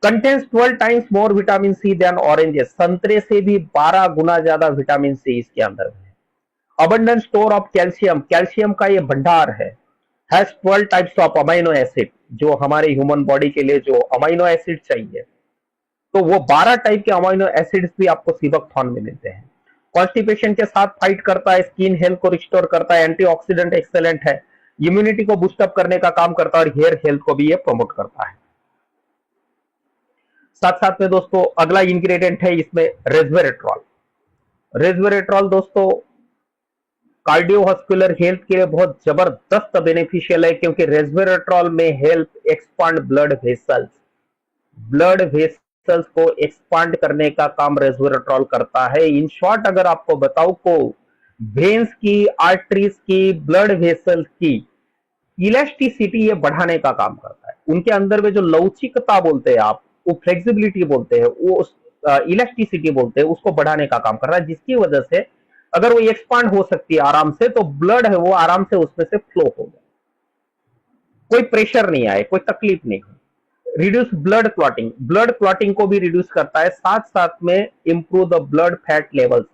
Contains 12 times more vitamin C than oranges, संतरे से भी 12 गुना ज्यादा विटामिन सी इसके अंदर है। Abundant store of calcium, calcium का ये भंडार है। Has 12 types of amino acid, जो हमारे ह्यूमन बॉडी के लिए जो अमाइनो एसिड चाहिए, तो वो 12 टाइप के अमाइनो एसिड्स भी आपको सीबकथॉर्न में मिलते हैं। कॉन्स्टिपेशन के साथ फाइट करता है, स्किन हेल्थ को रिस्टोर करता है, एंटीऑक्सीडेंट एक्सेलेंट है, इम्यूनिटी को बूस्टअप करने का काम करता है, और हेयर हेल्थ को भी ये प्रमोट करता है। साथ साथ में दोस्तों अगला इंग्रेडिएंट है इसमें रेस्वेरेट्रॉल। रेस्वेरेट्रॉल दोस्तों कार्डियोवास्कुलर हेल्थ के लिए बहुत जबरदस्त बेनिफिशियल है, क्योंकि रेस्वेराट्रॉल में हेल्प एक्सपांड ब्लड वेसल्स को एक्सपांड करने का काम रेस्वेराट्रॉल करता है। इन शॉर्ट अगर आपको बताऊं को वेन्स की, आर्टरीज की, ब्लड वेसल्स की इलास्टिसिटी ये बढ़ाने का काम करता है। उनके अंदर में जो लवचिकता बोलते हैं आप, वो फ्लेक्सिबिलिटी बोलते हैं, वो इलास्टिसिटी बोलते हैं, उसको बढ़ाने का काम कर रहा है, जिसकी वजह से अगर वो एक्सपांड हो सकती है आराम से, तो ब्लड है वो आराम से उसमें से फ्लो होगा, कोई प्रेशर नहीं आए, कोई तकलीफ नहीं हो। रिड्यूस ब्लड क्लॉटिंग को भी रिड्यूस करता है, साथ साथ में improve the blood fat levels.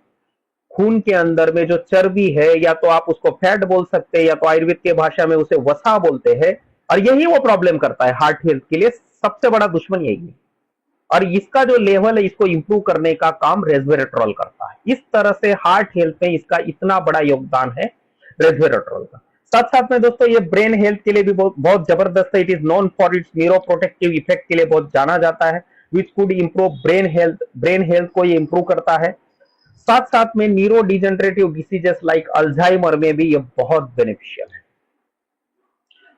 खून के अंदर में जो चर्बी है, या तो आप उसको फैट बोल सकते हैं, या तो आयुर्वेद के भाषा में उसे वसा बोलते हैं, और यही वो प्रॉब्लम करता है। हार्ट हेल्थ के लिए सबसे बड़ा दुश्मन यही है, और इसका जो लेवल है इसको इंप्रूव करने का काम रेस्वेराट्रॉल करता है। इस तरह से हार्ट हेल्थ में इसका इतना बड़ा योगदान है रेस्वेराट्रॉल का। साथ साथ में दोस्तों ये ब्रेन हेल्थ के लिए भी बहुत जबरदस्त है। It is known for it's neuroprotective effect के लिए बहुत जाना जाता है, which could improve brain health को ये इंप्रूव करता है। साथ साथ में neuro degenerative diseases like Alzheimer में भी ये बहुत बेनिफिशियल है।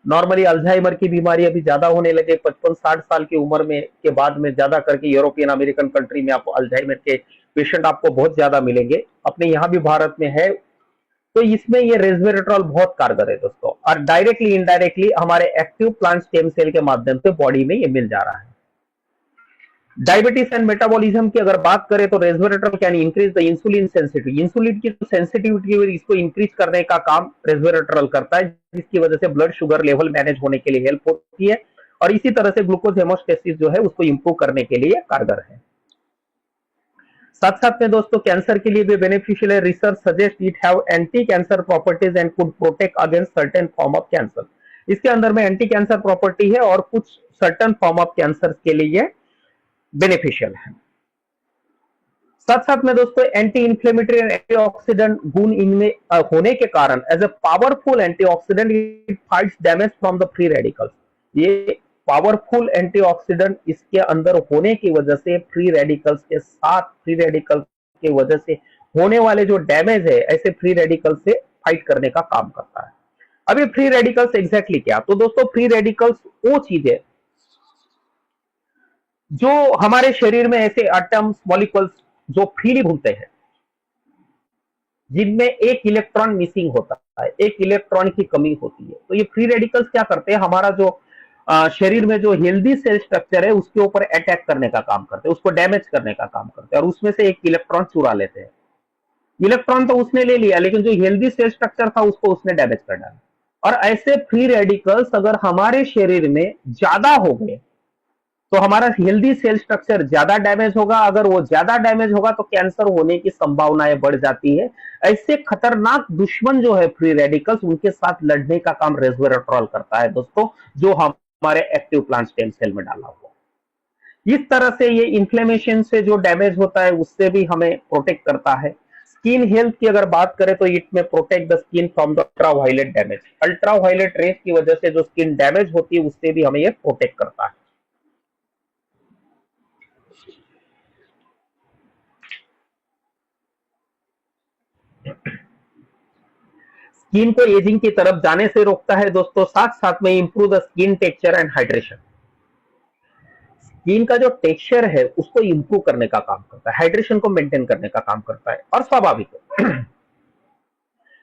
नॉर्मली अल्जाइमर की बीमारी अभी ज्यादा होने लगे 55-60 साल की उम्र में के बाद में, ज्यादा करके यूरोपियन अमेरिकन कंट्री में आपको अल्जाइमर के पेशेंट आपको बहुत ज्यादा मिलेंगे, अपने यहाँ भी भारत में है। तो इसमें ये रेस्वेराट्रॉल बहुत कारगर है दोस्तों, और डायरेक्टली इनडायरेक्टली हमारे एक्टिव प्लांट स्टेम सेल के माध्यम से बॉडी में ये मिल जा रहा है। डायबिटीज एंड मेटाबॉलिज्म की अगर बात करें तो resveratrol can increase the insulin sensitivity. Insulin की जो सेंसिटिविटी है इसको इंक्रीज करने का काम रेस्वेराट्रॉल करता है, जिसकी वजह से ब्लड शुगर लेवल मैनेज होने के लिए हेल्प होती है, और इसी तरह से ग्लूकोज हेमोस्टेसिस जो है उसको इंप्रूव करने के लिए कारगर है। साथ साथ में दोस्तों कैंसर के लिए भी बेनिफिशियल है। Research suggest it have anti cancer properties and could protect against certain form of cancer. इसके अंदर में एंटी कैंसर प्रॉपर्टी है, और कुछ सर्टेन फॉर्म ऑफ कैंसर के लिए बेनिफिशियल है। साथ साथ में दोस्तों एंटी इंफ्लेमेटरी एंड एंटीऑक्सीडेंट गुण इनमें होने के कारण as a powerful antioxidant it fights damage from the free radicals. ये पावरफुल एंटीऑक्सीडेंट इसके अंदर होने की वजह से फ्री रेडिकल्स के वजह से होने वाले जो डैमेज है, ऐसे फ्री रेडिकल्स से फाइट करने का काम करता है। अभी फ्री रेडिकल्स एग्जैक्टली क्या? तो दोस्तों फ्री रेडिकल्स वो चीज है जो हमारे शरीर में ऐसे एटम्स, मॉलिक्यूल्स जो फ्रीली घूमते हैं, जिनमें एक इलेक्ट्रॉन मिसिंग होता है, एक इलेक्ट्रॉन की कमी होती है। तो ये फ्री रेडिकल्स क्या करते हैं, हमारा जो शरीर में जो हेल्दी सेल स्ट्रक्चर है उसके ऊपर अटैक करने का काम करते हैं, उसको डैमेज करने का काम करते हैं, और उसमें से एक इलेक्ट्रॉन चुरा लेते हैं। इलेक्ट्रॉन तो उसने ले लिया, लेकिन जो हेल्दी सेल स्ट्रक्चर था उसको उसने डैमेज कर डाला। और ऐसे फ्री रेडिकल्स अगर हमारे शरीर में ज्यादा हो गए तो हमारा हेल्दी सेल स्ट्रक्चर ज्यादा डैमेज होगा। अगर वो ज्यादा डैमेज होगा तो कैंसर होने की संभावनाएं बढ़ जाती है। ऐसे खतरनाक दुश्मन जो है फ्री रेडिकल्स, उनके साथ लड़ने का काम रेस्वेराट्रॉल करता है दोस्तों, जो हमारे एक्टिव प्लांट स्टेम सेल में डाला हुआ। इस तरह से ये इन्फ्लेमेशन से जो डैमेज होता है उससे भी हमें प्रोटेक्ट करता है। स्किन हेल्थ की अगर बात करें तो इट में protect the skin from the ultraviolet damage. Ultraviolet rays की वजह से जो स्किन डैमेज होती है उससे भी हमें ये प्रोटेक्ट करता है। स्किन को एजिंग की तरफ जाने से रोकता है दोस्तों। साथ साथ में improve the skin texture and hydration. Skin का जो टेक्सचर है उसको इंप्रूव करने का काम करता है, हाइड्रेशन को मेंटेन करने का काम करता है। और स्वाभाविक है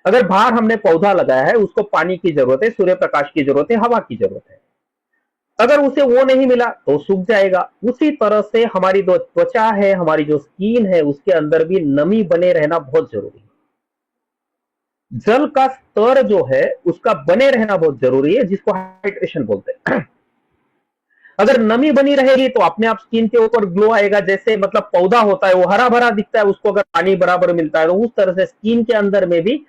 अगर बाहर हमने पौधा लगाया है, उसको पानी की जरूरत है, सूर्य प्रकाश की जरूरत है, हवा की जरूरत है। अगर उसे वो नहीं मिला तो सूख जाएगा। उसी तरह से हमारी जो त्वचा है, हमारी जो स्किन है, उसके अंदर भी नमी बने रहना बहुत जरूरी है। जल का स्तर जो है उसका बने रहना बहुत जरूरी है, जिसको हाइड्रेशन बोलते हैं। अगर नमी बनी रहेगी तो अपने आप स्किन के ऊपर ग्लो आएगा। जैसे मतलब पौधा होता है वो हरा भरा दिखता है, उसको अगर पानी बराबर मिलता है, तो उस तरह से स्किन के अंदर में भी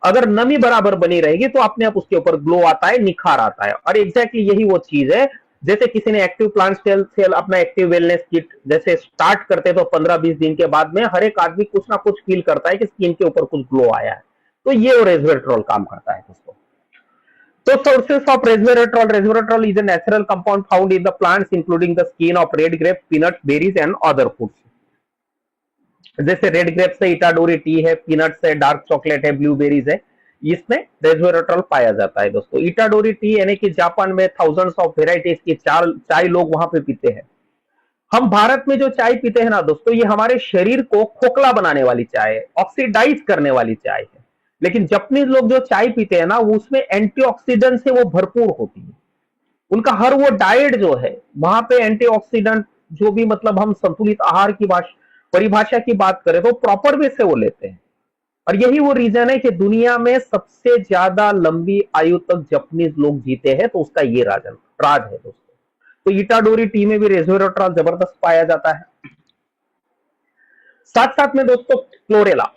अगर नमी बराबर बनी रहेगी तो अपने आप उसके ऊपर ग्लो आता है, निखार आता है। और एग्जैक्टली यही वो चीज है। जैसे किसी ने एक्टिव प्लांट सेल अपना एक्टिव वेलनेस किट जैसे स्टार्ट करते तो 15-20 दिन के बाद में हर एक आदमी कुछ ना कुछ फील करता है कि स्किन के ऊपर कुछ ग्लो आया है। तो ये वो रेस्वेराट्रॉल काम करता है दोस्तों। तो sources of resveratrol is a natural compound found in the plants including the skin of red grape, peanuts, berries and other foods. जैसे रेड ग्रेप्स है इटाडोरी टी है, पीनट्स है, डार्क चॉकलेट है, ब्लूबेरीज है। इसमें रेस्वेराट्रॉल पाया जाता है दोस्तों। इटाडोरी टी यानी कि जापान में थाउजेंड्स ऑफ वेराइटीज की चाय लोग वहां पे पीते हैं। हम भारत में जो चाय पीते हैं ना दोस्तों, ये हमारे शरीर को खोखला बनाने वाली चाय है, ऑक्सीडाइज करने वाली चाय है। लेकिन जापानीज लोग जो चाय पीते हैं ना, वो उसमें एंटीऑक्सीडेंट से वो भरपूर होती है। उनका हर वो डाइट जो है वहां पे एंटीऑक्सीडेंट, जो भी मतलब हम संतुलित आहार की परिभाषा की बात करें तो प्रॉपर वे से वो लेते हैं। और यही वो रीजन है कि दुनिया में सबसे ज्यादा लंबी आयु तक जापानीज लोग जीते हैं, तो उसका ये राज है दोस्तों। तो इटाडोरी टी में भी रेस्वेराट्रॉल जबरदस्त पाया जाता है। साथ साथ में दोस्तों क्लोरेला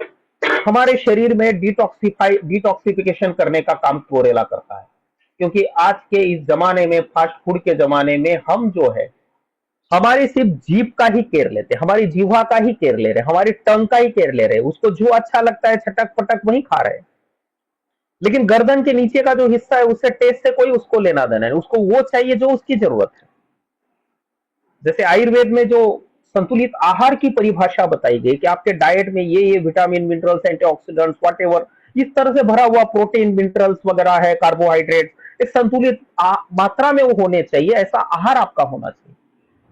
हमारे शरीर में डिटॉक्सिफिकेशन करने का काम क्लोरेला करता है। क्योंकि आज के इस जमाने में, फास्ट फूड के जमाने में, हम जो है हमारी सिर्फ जीभ का ही केयर लेते हैं, हमारी जीवा का ही केयर ले रहे हैं, हमारी टंग का ही केयर ले रहे हैं। उसको जो अच्छा लगता है छटक पटक वही खा रहे हैं। लेकिन गर्दन के नीचे का जो हिस्सा है उससे टेस्ट से कोई उसको लेना देना नहीं, उसको वो चाहिए जो उसकी जरूरत है। जैसे आयुर्वेद में जो संतुलित आहार की परिभाषा बताई गई कि आपके डाइट में ये विटामिन, मिनरल्स, एंटीऑक्सीडेंट्स, व्हाटएवर इस तरह से भरा हुआ प्रोटीन, मिनरल्स वगैरह है, कार्बोहाइड्रेट, एक संतुलित मात्रा में वो होने चाहिए, ऐसा आहार आपका होना चाहिए।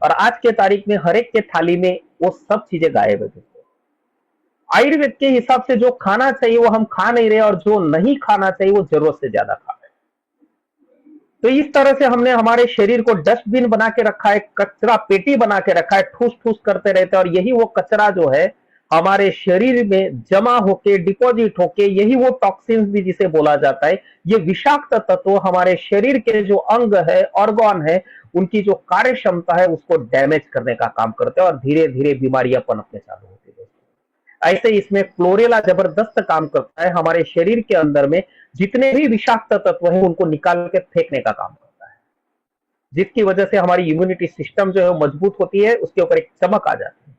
और आज के तारीख में हर एक के थाली में वो सब चीजें गायब है दोस्तों। आयुर्वेद के हिसाब से जो खाना चाहिए वो हम खा नहीं रहे, और जो नहीं खाना चाहिए वो जरूरत से ज्यादा खा रहे। तो इस तरह से हमने हमारे शरीर को डस्टबिन बना के रखा है, कचरा पेटी बना के रखा है, ठूस ठूस करते रहते हैं। और यही वो कचरा जो है हमारे शरीर में जमा होके, डिपॉजिट होके, यही वो टॉक्सिन्स भी जिसे बोला जाता है, ये विषाक्त तत्व हमारे शरीर के जो अंग है, ऑर्गन है, उनकी जो कार्य क्षमता है उसको डैमेज करने का काम करते हैं और धीरे धीरे बीमारियां पनपने चालू होती है। ऐसे इसमें क्लोरेला जबरदस्त काम करता है, हमारे शरीर के अंदर में जितने भी विषाक्त तत्व हैं उनको निकाल के फेंकने का काम करता है, जिसकी वजह से हमारी इम्यूनिटी सिस्टम जो है मजबूत होती है, उसके ऊपर एक चमक आ जाती है।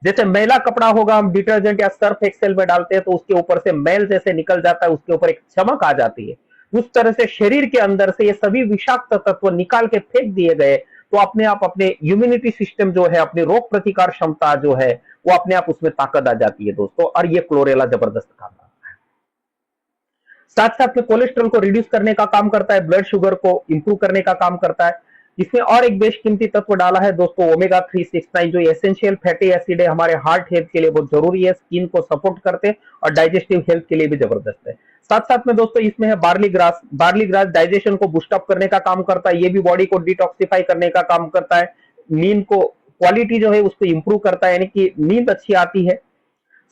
जैसे मैला कपड़ा होगा, हम डिटर्जेंट या सर्फ एक्सेल में डालते हैं तो उसके ऊपर से मैल जैसे निकल जाता है, उसके ऊपर एक चमक आ जाती है। उस तरह से शरीर के अंदर से ये सभी विषाक्त तत्व निकाल के फेंक दिए गए तो अपने आप अपने इम्यूनिटी सिस्टम जो है, अपनी रोग प्रतिकार क्षमता जो है, वो अपने आप उसमें ताकत आ जाती है दोस्तों। और ये क्लोरेला जबरदस्त काम करता है। साथ साथ में कोलेस्ट्रॉल को रिड्यूस करने का काम करता है, ब्लड शुगर को इंप्रूव करने का काम करता है। इसमें और एक बेशकीमती तत्व डाला है दोस्तों, ओमेगा 369, जो एसेंशियल फैटी एसिड है, हमारे हार्ट हेल्थ के लिए बहुत जरूरी है, स्किन को सपोर्ट करते हैं और डाइजेस्टिव हेल्थ के लिए भी जबरदस्त है। साथ साथ में दोस्तों इसमें है barley grass. Barley grass digestion को बूस्ट अप करने का काम करता है, ये भी बॉडी को डिटॉक्सिफाई करने का काम करता है। नींद को क्वालिटी जो है उसको इंप्रूव करता है, यानी कि नींद अच्छी आती है।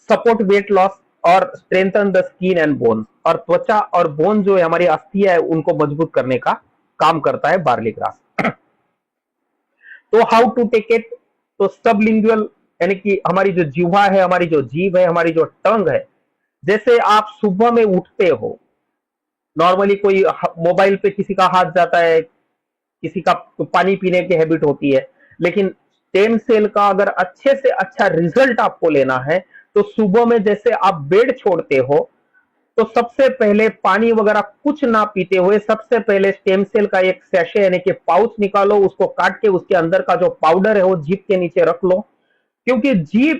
सपोर्ट वेट लॉस और strengthen the skin and bone, और त्वचा और बोन जो है, हमारी अस्थियां है, उनको मजबूत करने का काम करता है बार्ली ग्रास। तो हाउ टू टेक इट, तो सबलिंगुअल यानी कि हमारी जो जीवा है, हमारी जो जीभ है, हमारी जो टंग है, जैसे आप सुबह में उठते हो, नॉर्मली कोई मोबाइल पे किसी का हाथ जाता है, किसी का पानी पीने की हैबिट होती है, लेकिन स्टेम सेल का अगर अच्छे से अच्छा रिजल्ट आपको लेना है तो सुबह में जैसे आप बेड छोड़ते हो तो सबसे पहले पानी वगैरह कुछ ना पीते हुए सबसे पहले स्टेम सेल का एक सैशे यानी कि पाउच निकालो, उसको काट के उसके अंदर का जो पाउडर है वो जीभ के नीचे रख लो। क्योंकि जीभ,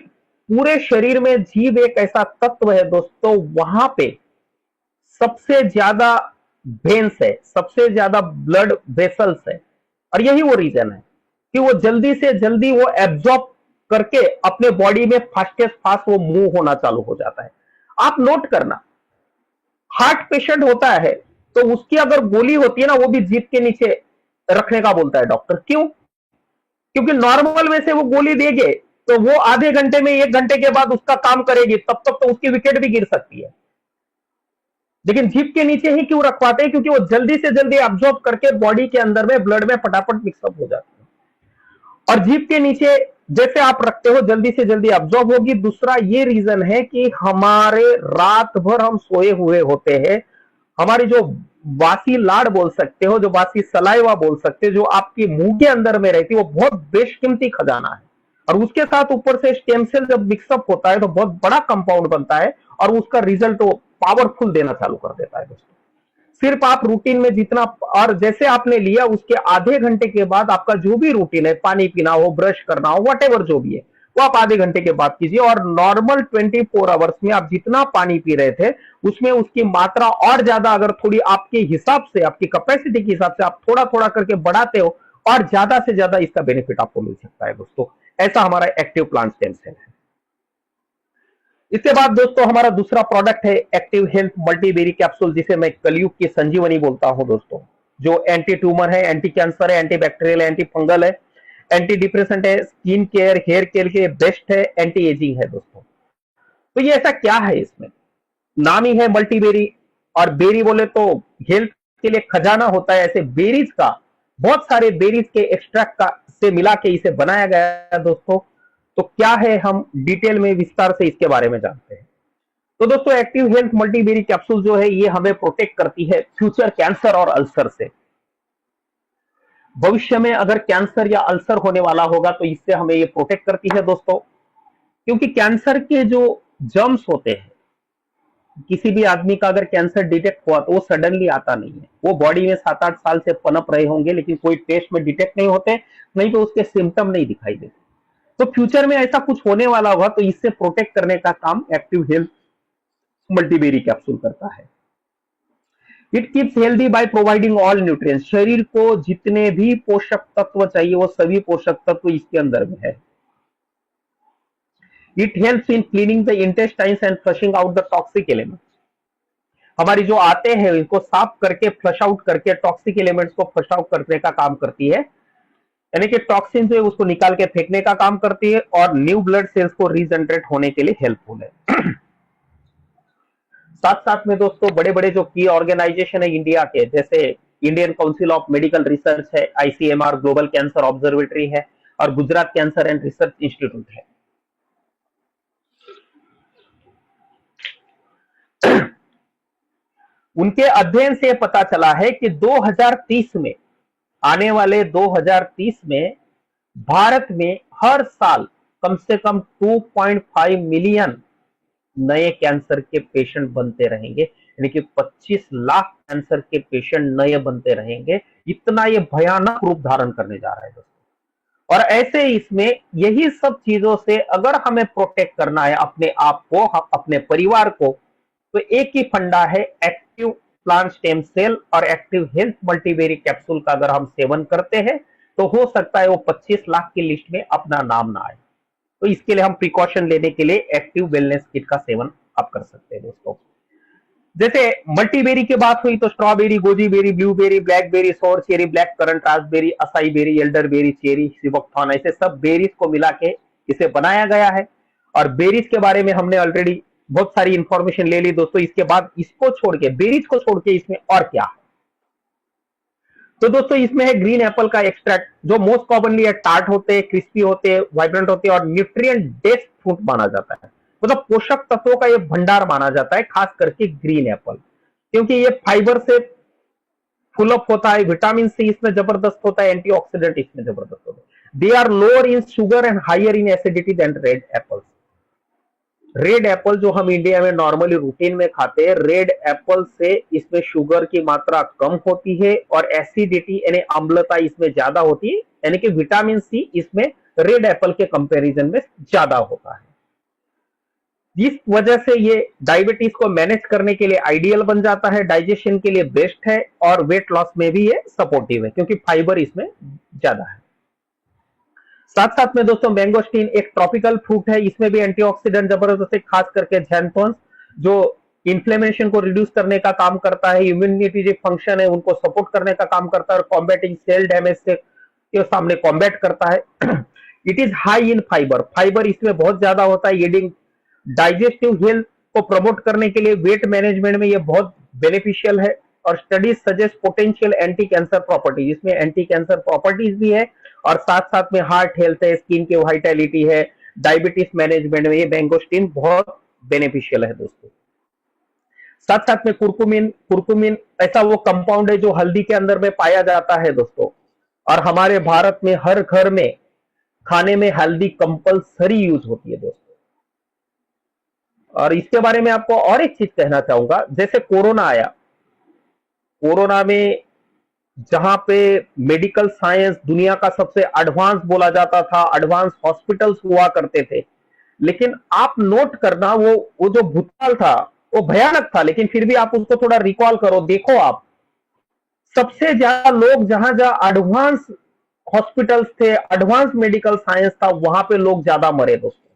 पूरे शरीर में जीभ एक ऐसा तत्व है दोस्तों, वहां पे सबसे ज्यादा वेन्स है, सबसे ज्यादा ब्लड वेसल्स है। और यही वो रीजन है कि वो जल्दी से जल्दी वो एब्जॉर्ब करके अपने बॉडी में फास्टेस्ट फास्ट वो मूव होना चालू हो जाता है। आप नोट करना, हार्ट पेशेंट होता है तो उसकी अगर गोली होती है ना, वो भी जीभ के नीचे रखने का बोलता है डॉक्टर। क्यों? क्योंकि नॉर्मल में से वो गोली देंगे तो वो आधे घंटे में, 1 घंटे के बाद उसका काम करेगी, तब तक तो उसकी विकेट भी गिर सकती है। लेकिन जीभ के नीचे ही क्यों रखवाते हैं? क्योंकि वो जल्दी से जल्दी एब्जॉर्ब करके बॉडी के अंदर में, ब्लड में फटाफट मिक्सअप हो जाती है। और जीभ के नीचे जैसे आप रखते हो, जल्दी से जल्दी एब्जॉर्ब होगी। दूसरा ये रीजन है कि हमारे रात भर हम सोए हुए होते हैं, हमारी जो बासी लाड़ बोल सकते हो, जो बासी सलाइवा बोल सकते हो, जो आपकी मुंह के अंदर में रहती है, वो बहुत बेशकीमती खजाना है। और उसके साथ ऊपर से स्टेम सेल जब मिक्सअप होता है तो बहुत बड़ा कंपाउंड बनता है और उसका रिजल्ट वो पावरफुल देना चालू कर देता है दोस्तों। सिर्फ आप रूटीन में जितना, और जैसे आपने लिया उसके आधे घंटे के बाद आपका जो भी रूटीन है, पानी पीना हो, ब्रश करना हो, व्हाटएवर जो भी है, वो आप आधे घंटे के बाद कीजिए। और नॉर्मल 24 आवर्स में आप जितना पानी पी रहे थे उसमें उसकी मात्रा और ज्यादा अगर थोड़ी आपके हिसाब से, आपकी कैपेसिटी के हिसाब से आप थोड़ा थोड़ा करके बढ़ाते हो और ज्यादा से ज्यादा इसका बेनिफिट आपको मिल सकता है दोस्तों। ऐसा हमारा एक्टिव प्लांट स्टेम सेल है। इसके बाद दोस्तों हमारा दूसरा प्रोडक्ट है एक्टिव हेल्थ मल्टीबेरी कैप्सूल, जिसे मैं कलयुग की संजीवनी बोलता हूं दोस्तों। जो एंटी ट्यूमर है, एंटी कैंसर है, एंटी बैक्टीरियल है, एंटी फंगल है, एंटी डिप्रेसेंट है, स्किन केयर हेयर केयर के बेस्ट है, एंटी एजिंग है दोस्तों। तो ये ऐसा क्या है, इसमें नाम ही है मल्टीबेरी, और बेरी बोले तो हेल्थ के लिए खजाना होता है। ऐसे बेरीज का, बहुत सारे बेरीज के एक्सट्रैक्ट का से मिला के इसे बनाया गया है दोस्तों। तो क्या है, हम डिटेल में विस्तार से इसके बारे में जानते हैं। तो दोस्तों एक्टिव हेल्थ मल्टीबेरी कैप्सूल जो है ये हमें प्रोटेक्ट करती है फ्यूचर कैंसर और अल्सर से। भविष्य में अगर कैंसर या अल्सर होने वाला होगा तो इससे हमें ये प्रोटेक्ट करती है दोस्तों। क्योंकि कैंसर के जो जर्म्स होते हैं, किसी भी आदमी का अगर कैंसर डिटेक्ट हुआ तो वो सडनली आता नहीं है, वो बॉडी में 7-8 साल से पनप रहे होंगे, लेकिन कोई टेस्ट में डिटेक्ट नहीं होते, नहीं तो उसके सिम्टम नहीं दिखाई देते। तो फ्यूचर में ऐसा कुछ होने वाला होगा तो इससे प्रोटेक्ट करने का काम एक्टिव हेल्थ मल्टीबेरी कैप्सूल करता है। It keeps healthy by providing all nutrients. शरीर को जितने भी पोषक तत्व चाहिए वो सभी पोषक तत्व इसके अंदर में है। It helps in cleaning the intestines and flushing out the toxic elements. हमारी जो आते हैं इनको साफ करके, फ्लश आउट करके, टॉक्सिक एलिमेंट्स को फ्लश आउट करने का काम करती है, यानी कि टॉक्सिन जो है उसको निकाल के फेंकने का काम करती है, और न्यू ब्लड सेल्स को रीजनरेट होने के लिए हेल्पफुल है। साथ साथ में दोस्तों बड़े बड़े जो की ऑर्गेनाइजेशन है इंडिया के, जैसे Indian council of medical research है, आईसीएमआर ग्लोबल कैंसर ऑब्जर्वेटरी है, और Gujarat cancer and research institute है। उनके अध्ययन से पता चला है कि 2030 में, आने वाले 2030 में भारत में हर साल कम से कम 2.5 मिलियन नए कैंसर के पेशेंट बनते रहेंगे, यानी कि 25 लाख कैंसर के पेशेंट नए बनते रहेंगे। इतना ये भयानक रूप धारण करने जा रहा है दोस्तों। और ऐसे इसमें यही सब चीजों से अगर हमें प्रोटेक्ट करना है अपने आप को, अपने परिवार को, तो एक ही फंडा है एक्टिव प्लांट स्टेम सेल और एक्टिव हेल्थ मल्टीबेरी कैप्सूल का अगर हम सेवन करते हैं तो हो सकता है वो 25 लाख की लिस्ट में अपना नाम ना आए। तो इसके लिए हम प्रिकॉशन लेने के लिए एक्टिव वेलनेस किट का सेवन आप कर सकते हैं दोस्तों। जैसे मल्टीबेरी की बात हुई तो strawberry, goji berry, blueberry, blackberry, sour cherry, black currant, raspberry, acai berry, elderberry, cherry, seabuckthorn, ऐसे सब बेरीज को मिला के इसे बनाया गया है। और बेरीज के बारे में हमने ऑलरेडी बहुत सारी इंफॉर्मेशन ले ली दोस्तों। इसके बाद इसको छोड़ के, बेरीज को छोड़ के इसमें और क्या है, तो दोस्तों इसमें है ग्रीन एप्पल का एक्सट्रैक्ट, जो मोस्ट कॉमनली टार्ट होते हैं, क्रिस्पी होते हैं, वाइब्रेंट होते हैं, और न्यूट्रिएंट डेंस फ्रूट माना जाता है। मतलब पोषक तत्वों का ये भंडार माना जाता है, खास करके ग्रीन एप्पल, क्योंकि ये फाइबर से फुल अप होता है, विटामिन सी इसमें जबरदस्त होता है, एंटीऑक्सीडेंट इसमें जबरदस्त होता है। They are lower in sugar and higher in acidity than red apple. Red apple जो हम इंडिया में नॉर्मली रूटीन में खाते हैं, रेड एप्पल से इसमें शुगर की मात्रा कम होती है और एसिडिटी यानी अम्लता इसमें ज्यादा होती है, यानी कि विटामिन सी इसमें रेड एप्पल के कंपैरिजन में ज्यादा होता है। इस वजह से ये डायबिटीज को मैनेज करने के लिए आइडियल बन जाता है, डाइजेशन के लिए बेस्ट है, और वेट लॉस में भी ये सपोर्टिव है क्योंकि फाइबर इसमें ज्यादा है। साथ साथ में दोस्तों मैंगोस्टीन एक ट्रॉपिकल फ्रूट है, इसमें भी एंटीऑक्सीडेंट जबरदस्त है, खास करके ज़ैंथोन्स जो इन्फ्लेमेशन को रिड्यूस करने का काम करता है, इम्यूनिटी जो फंक्शन है उनको सपोर्ट करने का काम करता है, और कॉम्बैटिंग सेल डैमेज से के सामने कॉम्बैट करता है। It is high in fibre, fibre इसमें बहुत ज्यादा होता है, एडिंग डाइजेस्टिव हेल्थ को प्रमोट करने के लिए, वेट मैनेजमेंट में ये बहुत बेनिफिशियल है, और studies suggest potential anti cancer properties, इसमें एंटी कैंसर प्रॉपर्टीज भी है, और साथ साथ में हार्ट हेल्थ है, स्किन की वाइटलिटी है, डायबिटीज मैनेजमेंट में ये मैंगोस्टीन बहुत बेनिफिशियल है दोस्तों। साथ साथ में कुरकुमिन, कुरकुमिन ऐसा वो कंपाउंड है जो हल्दी के अंदर में पाया जाता है दोस्तों, और हमारे भारत में हर घर में खाने में हल्दी कंपलसरी यूज होती है दोस्तों। और इसके बारे में आपको और एक चीज कहना चाहूंगा, जैसे कोरोना आया, कोरोना में जहां पे मेडिकल साइंस दुनिया का सबसे एडवांस बोला जाता था, एडवांस हॉस्पिटल्स हुआ करते थे। लेकिन आप नोट करना, वो जो भूतकाल था वो भयानक था, लेकिन फिर भी आप उसको थोड़ा रिकॉल करो, देखो आप सबसे ज्यादा लोग जहां जहां एडवांस हॉस्पिटल्स थे, एडवांस मेडिकल साइंस था, वहां पे लोग ज्यादा मरे दोस्तों।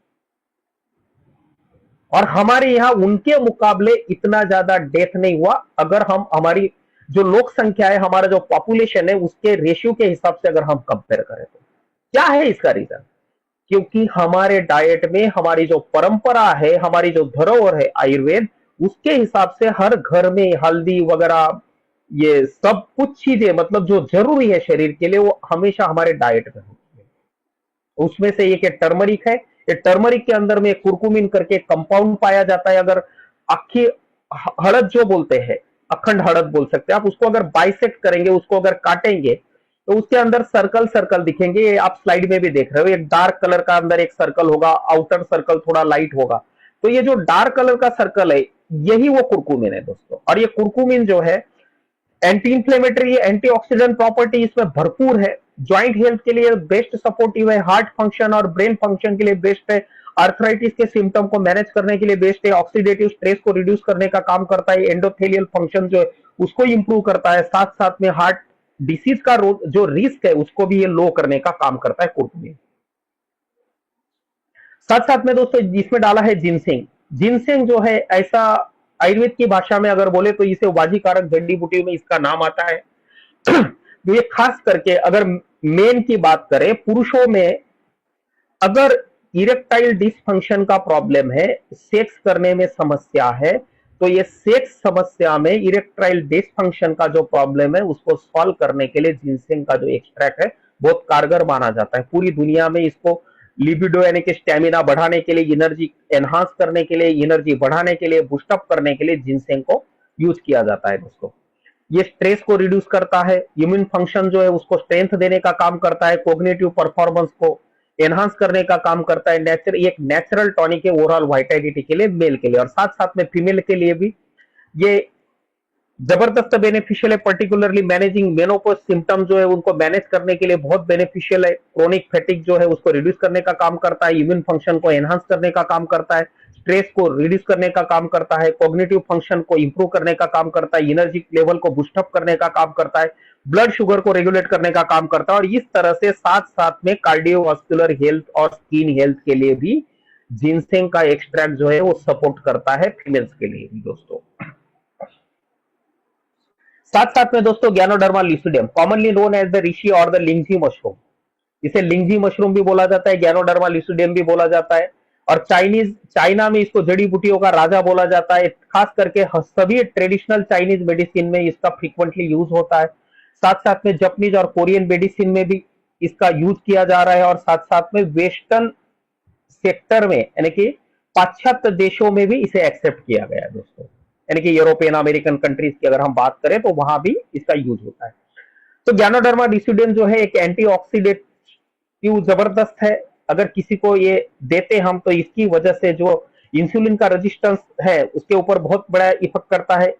और हमारे यहाँ उनके मुकाबले इतना ज्यादा डेथ नहीं हुआ। अगर हम हमारी जो लोक संख्या है, हमारा जो पॉपुलेशन है, उसके रेशियो के हिसाब से अगर हम कंपेयर करें तो क्या है इसका रीजन? क्योंकि हमारे डाइट में हमारी जो परंपरा है, हमारी जो धरोहर है आयुर्वेद, उसके हिसाब से हर घर में हल्दी वगैरह ये सब कुछ चीजें, मतलब जो जरूरी है शरीर के लिए, वो हमेशा हमारे डाइट में होती है। उसमें से एक टर्मरिक है। ये टर्मरिक के अंदर में कुरकुमिन करके कंपाउंड पाया जाता है। अगर आखी हड़द जो बोलते हैं, अखंड हड़द बोल सकते हैं आप, उसको अगर बाइसेक्ट करेंगे, उसको अगर काटेंगे, तो उसके अंदर सर्कल सर्कल दिखेंगे। ये आप स्लाइड में भी देख रहे हो, एक डार्क कलर का अंदर एक सर्कल होगा, आउटर सर्कल थोड़ा लाइट होगा। तो ये जो डार्क कलर का सर्कल है, यही वो कुरकुमिन है दोस्तों। और ये कुरकुमिन जो है एंटी इंफ्लेमेटरी, एंटीऑक्सीडेंट प्रॉपर्टी इसमें भरपूर है। ज्वाइंट हेल्थ के लिए बेस्ट सपोर्टिव है, हार्ट फंक्शन और ब्रेन फंक्शन के लिए बेस्ट है, आर्थराइटिस के सिम्टम को मैनेज करने के लिए बेस्ट है, ऑक्सीडेटिव स्ट्रेस को रिड्यूस करने का काम करता है, एंडोथेलियल फंक्शन जो है उसको इंप्रूव करता है, साथ साथ में हार्ट डिसीज का जो रिस्क है उसको भी ये लो करने का काम करता है कुरकुमिन। साथ साथ में दोस्तों जिसमें डाला है जिनसेंग। जिनसेंग जो है ऐसा, आयुर्वेद की भाषा में अगर बोले तो इसे वाजीकारक जड़ी बूटी में इसका नाम आता है। तो ये खास करके अगर मेन की बात करें, पुरुषों में अगर इरेक्टाइल डिसफंक्शन का प्रॉब्लम है, सेक्स करने में समस्या है, तो ये सेक्स समस्या में इरेक्टाइल डिसफंक्शन का जो प्रॉब्लम है उसको सॉल्व करने के लिए जिनसेंग का जो एक्सट्रैक्ट है बहुत कारगर माना जाता है। पूरी दुनिया में इसको लिबिडो यानी कि स्टेमिना बढ़ाने के लिए, एनर्जी एनहांस करने के लिए, एनर्जी बढ़ाने के लिए, बूस्टअप करने के लिए जिनसेंग को यूज किया जाता है दोस्तों। ये स्ट्रेस को रिड्यूस करता है, इम्यून फंक्शन जो है उसको स्ट्रेंथ देने का काम करता है, कोग्निटिव परफॉर्मेंस को एनहांस करने का काम करता है। एक नेचुरल टॉनिक है ओवरऑल वाइटलिटी के लिए मेल के लिए, और साथ साथ में फीमेल के लिए भी ये जबरदस्त बेनिफिशियल है। पर्टिकुलरली मैनेजिंग मेनोपॉज सिम्टम जो है उनको मैनेज करने के लिए बहुत बेनिफिशियल है। क्रोनिक फैटिक जो है उसको रिड्यूस करने का काम करता है, इम्यून फंक्शन को एनहांस करने का काम करता है, स्ट्रेस को रिड्यूस करने का काम करता है, कॉग्निटिव फंक्शन को इंप्रूव करने का काम करता है, एनर्जी लेवल को बूस्टअप करने का काम करता है, ब्लड शुगर को रेगुलेट करने का काम करता है। और इस तरह से साथ साथ में कार्डियोवास्कुलर हेल्थ और स्किन हेल्थ के लिए भी जिनसेंग का एक्सट्रैक्ट जो है वो सपोर्ट करता है, फीमेल्स के लिए भी दोस्तों। साथ साथ में दोस्तों ganoderma lucidum, commonly known as the reishi और द लिंगजी मशरूम, इसे लिंगजी मशरूम भी बोला जाता है, ज्ञानोडर्मा ल्यूसिडियम भी बोला जाता है। और चाइना में इसको जड़ी बूटियों का राजा बोला जाता है। खास करके सभी ट्रेडिशनल चाइनीज मेडिसिन में इसका फ्रीक्वेंटली यूज होता है। साथ साथ में जापानीज और कोरियन मेडिसिन में भी इसका यूज किया जा रहा है। और साथ साथ में वेस्टर्न सेक्टर में यानी कि पाश्चात्य देशों में भी इसे एक्सेप्ट किया गया है दोस्तों, यानी कि यूरोपियन अमेरिकन कंट्रीज की अगर हम बात करें तो वहां भी इसका यूज होता है। तो ज्ञानोडर्मा डिसिडियम जो है एक एंटीऑक्सीडेंटिव जबरदस्त है। अगर किसी को ये देते हम तो इसकी वजह से जो इंसुलिन का रेजिस्टेंस है उसके ऊपर बहुत बड़ा इफेक्ट करता है।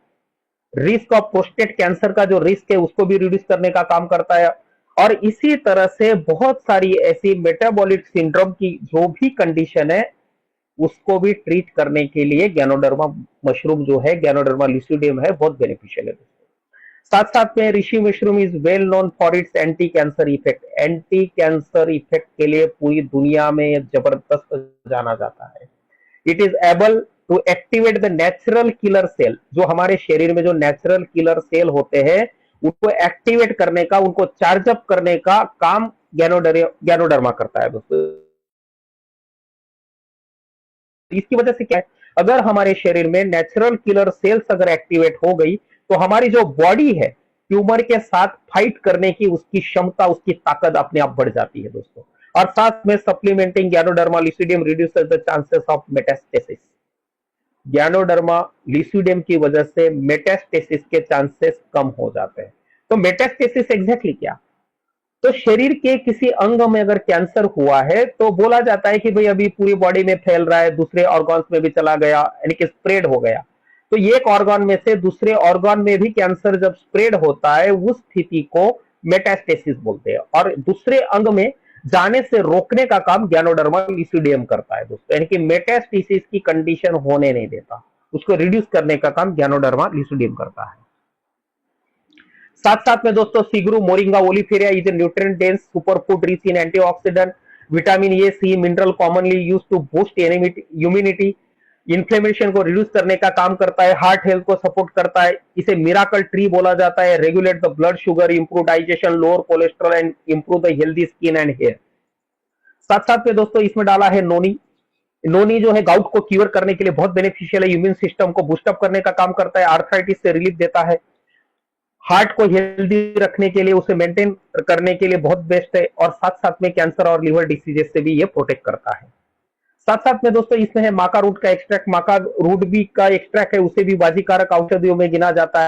रिस्क ऑफ प्रोस्टेट कैंसर का जो रिस्क है उसको भी रिड्यूस करने का काम करता है। और इसी तरह से बहुत सारी ऐसी मेटाबॉलिक सिंड्रोम की जो भी कंडीशन है उसको भी ट्रीट करने के लिए ज्ञानोडर्मा मशरूम जो है, ज्ञानोडर्मा ल्यूसिडियम है, बहुत बेनिफिशियल है। साथ साथ में reishi mushroom is well known for its anti cancer effect. Anti cancer effect के लिए पूरी दुनिया में जबरदस्त जाना जाता है। It is able to activate the natural killer cell, जो हमारे शरीर में जो नेचुरल किलर सेल होते हैं उनको एक्टिवेट करने का, उनको चार्ज अप करने का काम ज्ञानोडर्मा करता है दोस्तों। इसकी वजह से क्या है, अगर हमारे शरीर में नेचुरल किलर सेल्स अगर एक्टिवेट हो गई तो हमारी जो बॉडी है ट्यूमर के साथ फाइट करने की उसकी क्षमता, उसकी ताकत अपने आप बढ़ जाती है दोस्तों। और साथ में supplementing ganoderma lucidum reduces the chances of metastasis. Ganoderma lucidum की वजह से मेटास्टेसिस के चांसेस कम हो जाते हैं। तो मेटास्टेसिस एग्जैक्टली क्या, तो शरीर के किसी अंग में अगर कैंसर हुआ है तो बोला जाता है कि भाई अभी पूरी बॉडी में फैल रहा है, दूसरे ऑर्गन्स में भी चला गया, यानी कि स्प्रेड हो गया। तो एक ऑर्गन में से दूसरे ऑर्गन में भी कैंसर जब स्प्रेड होता है उस स्थिति को मेटास्टेसिस बोलते हैं, और दूसरे अंग में जाने से रोकने का काम गैनोडर्मा लिसिडियम करता है दोस्तों, यानी कि मेटास्टेसिस की कंडीशन होने नहीं देता, उसको रिड्यूस करने का काम गैनोडर्मा लिसिडियम करता है। साथ साथ में दोस्तों सिगरू moringa oleifera is a nutrient dense superfood rich in antioxidant, vitamin A C mineral commonly use to boost immunity, inflammation को रिड्यूस करने का काम करता है, हार्ट हेल्थ को सपोर्ट करता है, इसे मिराकल ट्री बोला जाता है, regulate the blood sugar, improve digestion, lower cholesterol and improve the healthy skin and hair. साथ साथ में दोस्तों इसमें डाला है नोनी। नोनी जो है गाउट को क्यूर करने के लिए बहुत बेनिफिशियल है, इम्यून सिस्टम को बूस्टअप करने का काम करता है, आर्थराइटिस से रिलीफ देता है, हार्ट को हेल्दी रखने के लिए, उसे मेंटेन करने के लिए बहुत बेस्ट है, और साथ साथ में कैंसर और लिवर डिसीजेस से भी ये प्रोटेक्ट करता है। साथ साथ में दोस्तों इसमें है माका रूट का एक्सट्रैक्ट, माका रूट भी का एक्सट्रैक्ट है, उसे भी बाजीकारक औषधियों में गिना जाता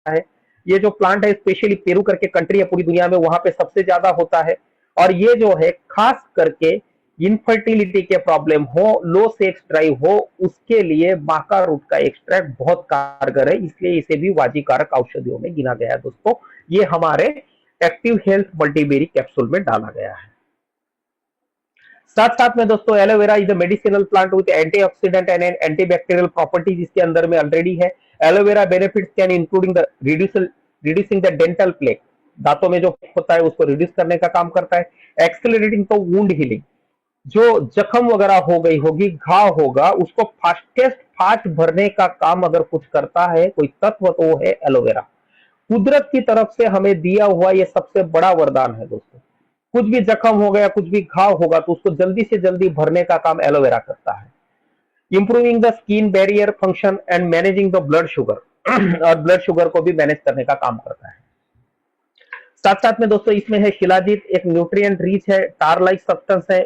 है। ये जो प्लांट है स्पेशली पेरू करके कंट्री है पूरी दुनिया में, वहां पे सबसे ज्यादा होता है, और ये जो है खास करके इनफर्टिलिटी के प्रॉब्लम हो, लो सेक्स ड्राइव हो, उसके लिए माका रूट का एक्सट्रैक्ट बहुत कारगर है, इसलिए इसे भी बाजीकारक औषधियों में गिना गया है दोस्तों। ये हमारे एक्टिव हेल्थ मल्टीबेरी कैप्सूल में डाला गया है। साथ साथ में दोस्तों aloe vera is a medicinal plant with antioxidant and antibacterial properties इसके अंदर में ऑलरेडी है। Aloe vera benefits can including the reducing the dental plaque, दांतों में जो होता है उसको रिड्यूस करने का काम करता है, एक्सेलरेटिंग द वुंड हीलिंग, जो जख्म वगैरह हो गई होगी, घाव होगा, उसको फास्ट भरने का काम अगर कुछ करता है कोई तत्व तो वो है एलोवेरा। कुदरत की तरफ से हमें दिया हुआ ये सबसे बड़ा वरदान है दोस्तों। कुछ भी जख्म हो गया, कुछ भी घाव होगा तो उसको जल्दी से जल्दी भरने का काम एलोवेरा करता है। Improving the skin barrier function and managing the blood sugar और ब्लड शुगर को भी मैनेज करने का काम करता है। साथ साथ में दोस्तों इसमें है शिलाजीत, एक न्यूट्रिएंट रिच है, टार लाइक सब्सटेंस है,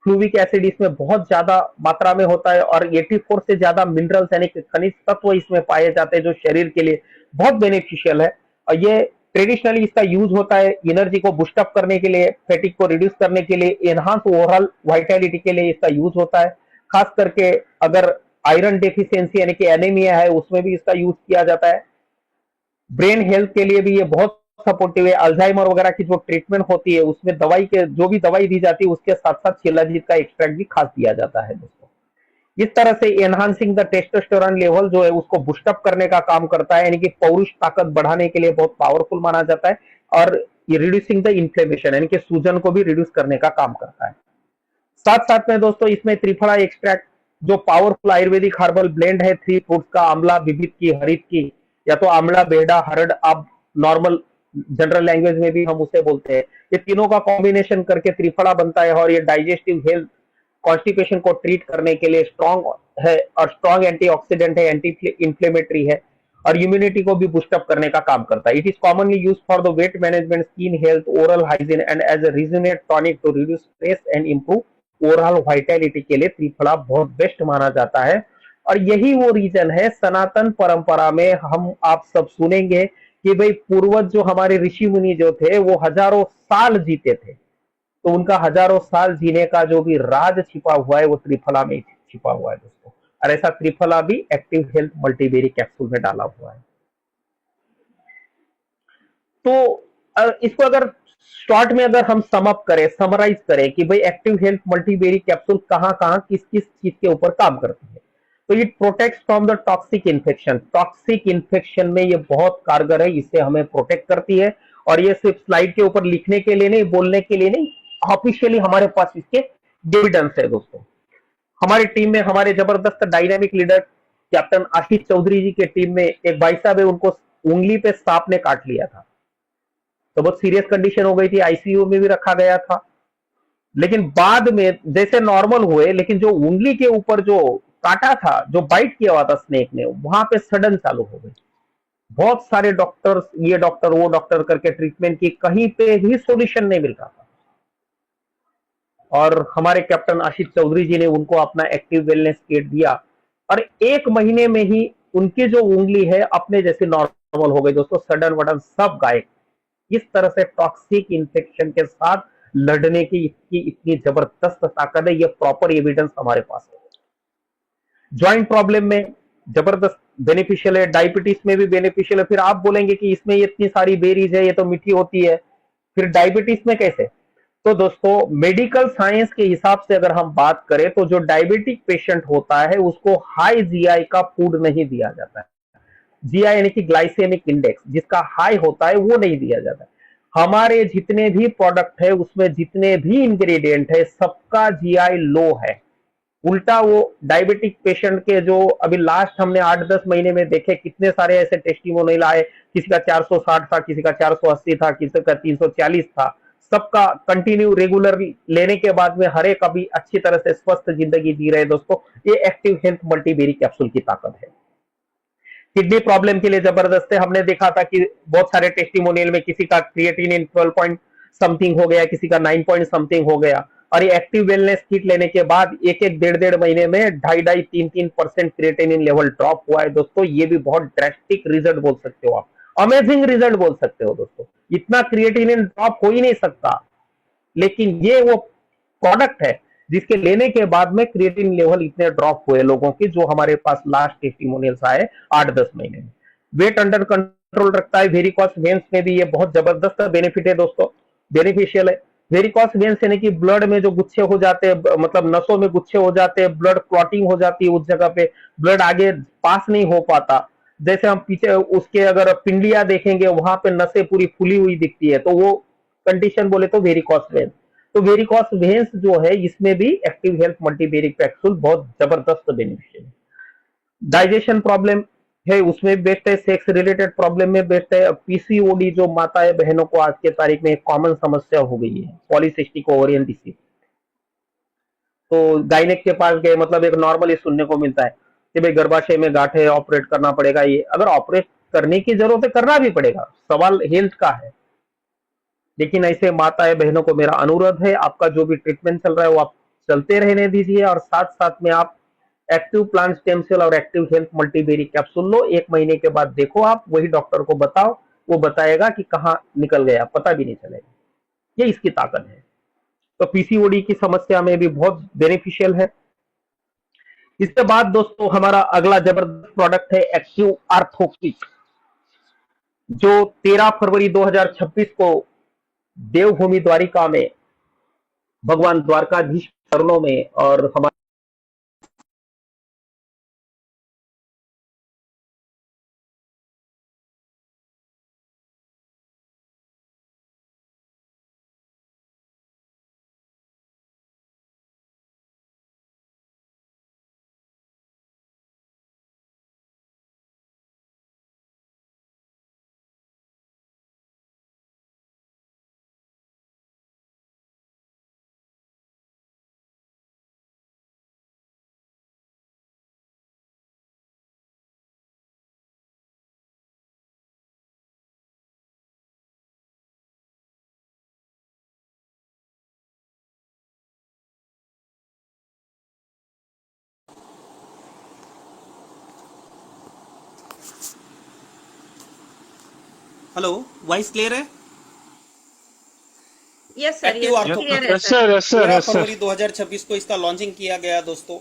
फ्लूविक एसिड इसमें बहुत ज्यादा मात्रा में होता है, और 84 से ज्यादा मिनरल्स यानी कि खनिज तत्व इसमें पाए जाते हैं जो शरीर के लिए बहुत बेनिफिशियल है। और ये ट्रेडिशनली इसका यूज होता है एनर्जी को बूस्टअप करने के लिए, फैटिक को रिड्यूस करने के लिए, एनहांस ओवरऑल वाइटलिटी के लिए इसका यूज होता है। खास करके अगर आयरन डेफिशिएंसी यानी कि एनीमिया है उसमें भी इसका यूज किया जाता है। ब्रेन हेल्थ के लिए भी ये बहुत सपोर्टिव है। अल्जाइमर वगैरह की जो ट्रीटमेंट होती है उसमें दवाई के जो भी दवाई दी जाती है उसके साथ साथ शिलाजीत का एक्सट्रैक्ट भी खास दिया जाता है दोस्तों। इस तरह से एनहांसिंग द टेस्टोस्टेरोन लेवल जो है उसको बूस्टअप करने का काम करता है, यानी कि पौरुष ताकत बढ़ाने के लिए बहुत पावरफुल माना जाता है, और ये रिड्यूसिंग द इन्फ्लेमेशन यानी कि सूजन को भी रिड्यूस करने का काम करता है। साथ साथ में दोस्तों इसमें त्रिफला एक्सट्रैक्ट जो पावरफुल आयुर्वेदिक हर्बल ब्लेंड है, 3 फ्रूट्स का, आंवला, विभित की, हरित की, या तो आंवला, बेहड़ा, हरड़, आप नॉर्मल जनरल लैंग्वेज में भी हम उसे बोलते हैं। ये तीनों का कॉम्बिनेशन करके त्रिफला बनता है, और ये डाइजेस्टिव हेल्थ, कॉन्स्टिपेशन को ट्रीट करने के लिए स्ट्रॉन्ग है, और स्ट्रॉन्ग एंटीऑक्सीडेंट है, एंटी इंफ्लेमेटरी है, और इम्यूनिटी को भी बूस्टअप करने का काम करता है। It is commonly use for the weight management, skin health, oral hygiene and as a rejuvenate tonic to reduce stress and improve overall vitality के लिए त्रिफला बहुत बेस्ट माना जाता है। और यही वो रीजन है, सनातन परंपरा में हम आप सब सुनेंगे कि भाई पूर्वज जो हमारे ऋषि मुनि जो थे वो हजारों साल जीते थे, तो उनका हजारों साल जीने का जो भी राज छिपा हुआ है वो त्रिफला में छिपा हुआ है दोस्तों। और ऐसा त्रिफला भी एक्टिव हेल्थ मल्टीबेरी कैप्सूल में डाला हुआ है। तो इसको अगर शॉर्ट में अगर हम समअप करें, समराइज करें कि भाई एक्टिव हेल्थ मल्टीबेरी कैप्सूल कहां कहां किस किस चीज के ऊपर काम करती है, तो it protects from the toxic infection. Toxic infection में ये बहुत कारगर है, इससे हमें प्रोटेक्ट करती है। और ये सिर्फ स्लाइड के ऊपर लिखने के लिए नहीं, बोलने के लिए नहीं, ऑफिशियली हमारे पास इसके एविडेंस है दोस्तों। हमारी टीम में हमारे जबरदस्त dynamic leader captain Ashish Chaudhary जी के टीम में एक भाई साहब है, उनको उंगली पे सांप ने काट लिया था, तो बहुत सीरियस कंडीशन हो गई थी, आईसीयू में भी रखा गया था। लेकिन बाद में जैसे नॉर्मल हुए, लेकिन जो उंगली के ऊपर जो काटा था, जो बाइट किया हुआ था स्नेक ने, वहां पे सडन चालू हो गई। बहुत सारे डॉक्टर्स, ये डॉक्टर वो डॉक्टर करके ट्रीटमेंट की, कहीं पे भी सॉल्यूशन नहीं मिल रहा था। और हमारे कैप्टन आशीष चौधरी जी ने उनको अपना एक्टिव वेलनेस किट दिया, और 1 महीने में ही उनकी जो उंगली है अपने जैसे नॉर्मल हो गई दोस्तों, सडन वडन सब गायब। इस तरह से टॉक्सिक इन्फेक्शन के साथ लड़ने की इसकी इतनी जबरदस्त ताकत है, ये प्रॉपर एविडेंस हमारे पास है। ज्वाइंट प्रॉब्लम में जबरदस्त बेनिफिशियल है, डायबिटीज में भी बेनिफिशियल है। फिर आप बोलेंगे कि इसमें ये इतनी सारी बेरीज है, ये तो मीठी होती है, फिर डायबिटीज में कैसे? तो दोस्तों मेडिकल साइंस के हिसाब से अगर हम बात करें तो जो डायबिटिक पेशेंट होता है उसको हाई जीआई का फूड नहीं दिया जाता है। जीआई यानी कि ग्लाइसेमिक इंडेक्स जिसका हाई होता है वो नहीं दिया जाता है। हमारे जितने भी प्रोडक्ट है उसमें जितने भी इंग्रेडिएंट है सबका जीआई लो है। उल्टा वो डायबिटिक पेशेंट के जो अभी लास्ट हमने 8-10 महीने में देखे कितने सारे ऐसे टेस्टिमोनियल आए, किसी का 460 था, किसी का 480 था, किसी का 340 था, सबका कंटिन्यू रेगुलर लेने के बाद में हर एक अभी अच्छी तरह से स्वस्थ जिंदगी जी रहे। दोस्तों ये एक्टिव हेल्थ मल्टीबेरी कैप्सूल की ताकत है। किडनी प्रॉब्लम के लिए जबरदस्त है। हमने देखा था कि बहुत सारे टेस्टिमोनियल में किसी का क्रिएटिनिन 12 पॉइंट समथिंग हो गया, किसी का 9 पॉइंट समथिंग हो गया, और ये एक्टिव वेलनेस किट लेने के बाद एक एक डेढ़ महीने में 2.5-3% क्रिएटिनिन लेवल ड्रॉप हुआ है। दोस्तों ये भी बहुत ड्रेस्टिक रिजल्ट बोल सकते हो आप, अमेजिंग रिजल्ट बोल सकते हो। दोस्तों इतना क्रिएटिनिन ड्रॉप हो ही नहीं सकता, लेकिन ये वो प्रोडक्ट है जिसके लेने के बाद में क्रिएटिन लेवल इतने ड्रॉप हुए लोगों की, जो हमारे पास लास्ट टेस्टिमोनियल्स आए 8-10 महीने में। वेट अंडर कंट्रोल रखता है। वेरिकॉस वेन्स में भी ये बहुत जबरदस्त बेनिफिट है दोस्तों, बेनिफिशियल है। वेरिकॉस वेन्स यानी कि ब्लड में जो गुच्छे हो जाते हैं, मतलब नसों में गुच्छे हो जाते हैं, ब्लड क्लॉटिंग हो जाती है, उस जगह पे ब्लड आगे पास नहीं हो पाता। जैसे हम पीछे उसके अगर पिंडलियां देखेंगे वहां पे नसें पूरी फुली हुई दिखती है, तो वो कंडीशन बोले तो वेरिकॉस वेन्स। तो वेरिकॉस वेन्स जो है इसमें भी एक्टिव हेल्थ मल्टीबेरी कैप्सूल बहुत जबरदस्त बेनिफिशियल है। डाइजेशन प्रॉब्लम है उसमें बेस्ट है, सेक्स रिलेटेड प्रॉब्लम में बेस्ट है। पीसीओडी जो माताएं बहनों को आज के तारीख में एक कॉमन समस्या हो गई है, पॉलीसिस्टिक ओवरियन डिसीज। तो गायनेक के पास गए, मतलब एक नॉर्मली सुनने को मिलता है कि भाई गर्भाशय में गांठ है, ऑपरेट करना पड़ेगा। ये अगर ऑपरेट करने की जरूरत है करना भी पड़ेगा, सवाल हेल्थ का है। लेकिन ऐसे माताएं बहनों को मेरा अनुरोध है, आपका जो भी ट्रीटमेंट चल रहा है वो आप चलते रहने दीजिए, और साथ साथ में आप एक्टिव प्लांट स्टेम सेल और एक्टिव हेल्थ मल्टीबेरी कैप्सूल लो। 1 महीने के बाद देखो, आप वही डॉक्टर को बताओ, वो बताएगा कि कहाँ निकल गया, पता भी नहीं चलेगा। ये इसकी ताकत है। तो पीसीओडी की समस्या में भी बहुत बेनिफिशियल है। इसके बाद दोस्तों हमारा अगला जबरदस्त प्रोडक्ट है एक्टिव आर्थोकिट, जो 13 फरवरी 2026 को देवभूमि द्वारिका में भगवान द्वारकाधीश चरणों में और हमारे हेलो, वॉइस क्लियर है? Yes sir, active yes ortho clear है yes sir. Sir, yes sir, 13 yes sir. फरवरी 2026 को इसका लॉन्चिंग किया गया दोस्तों,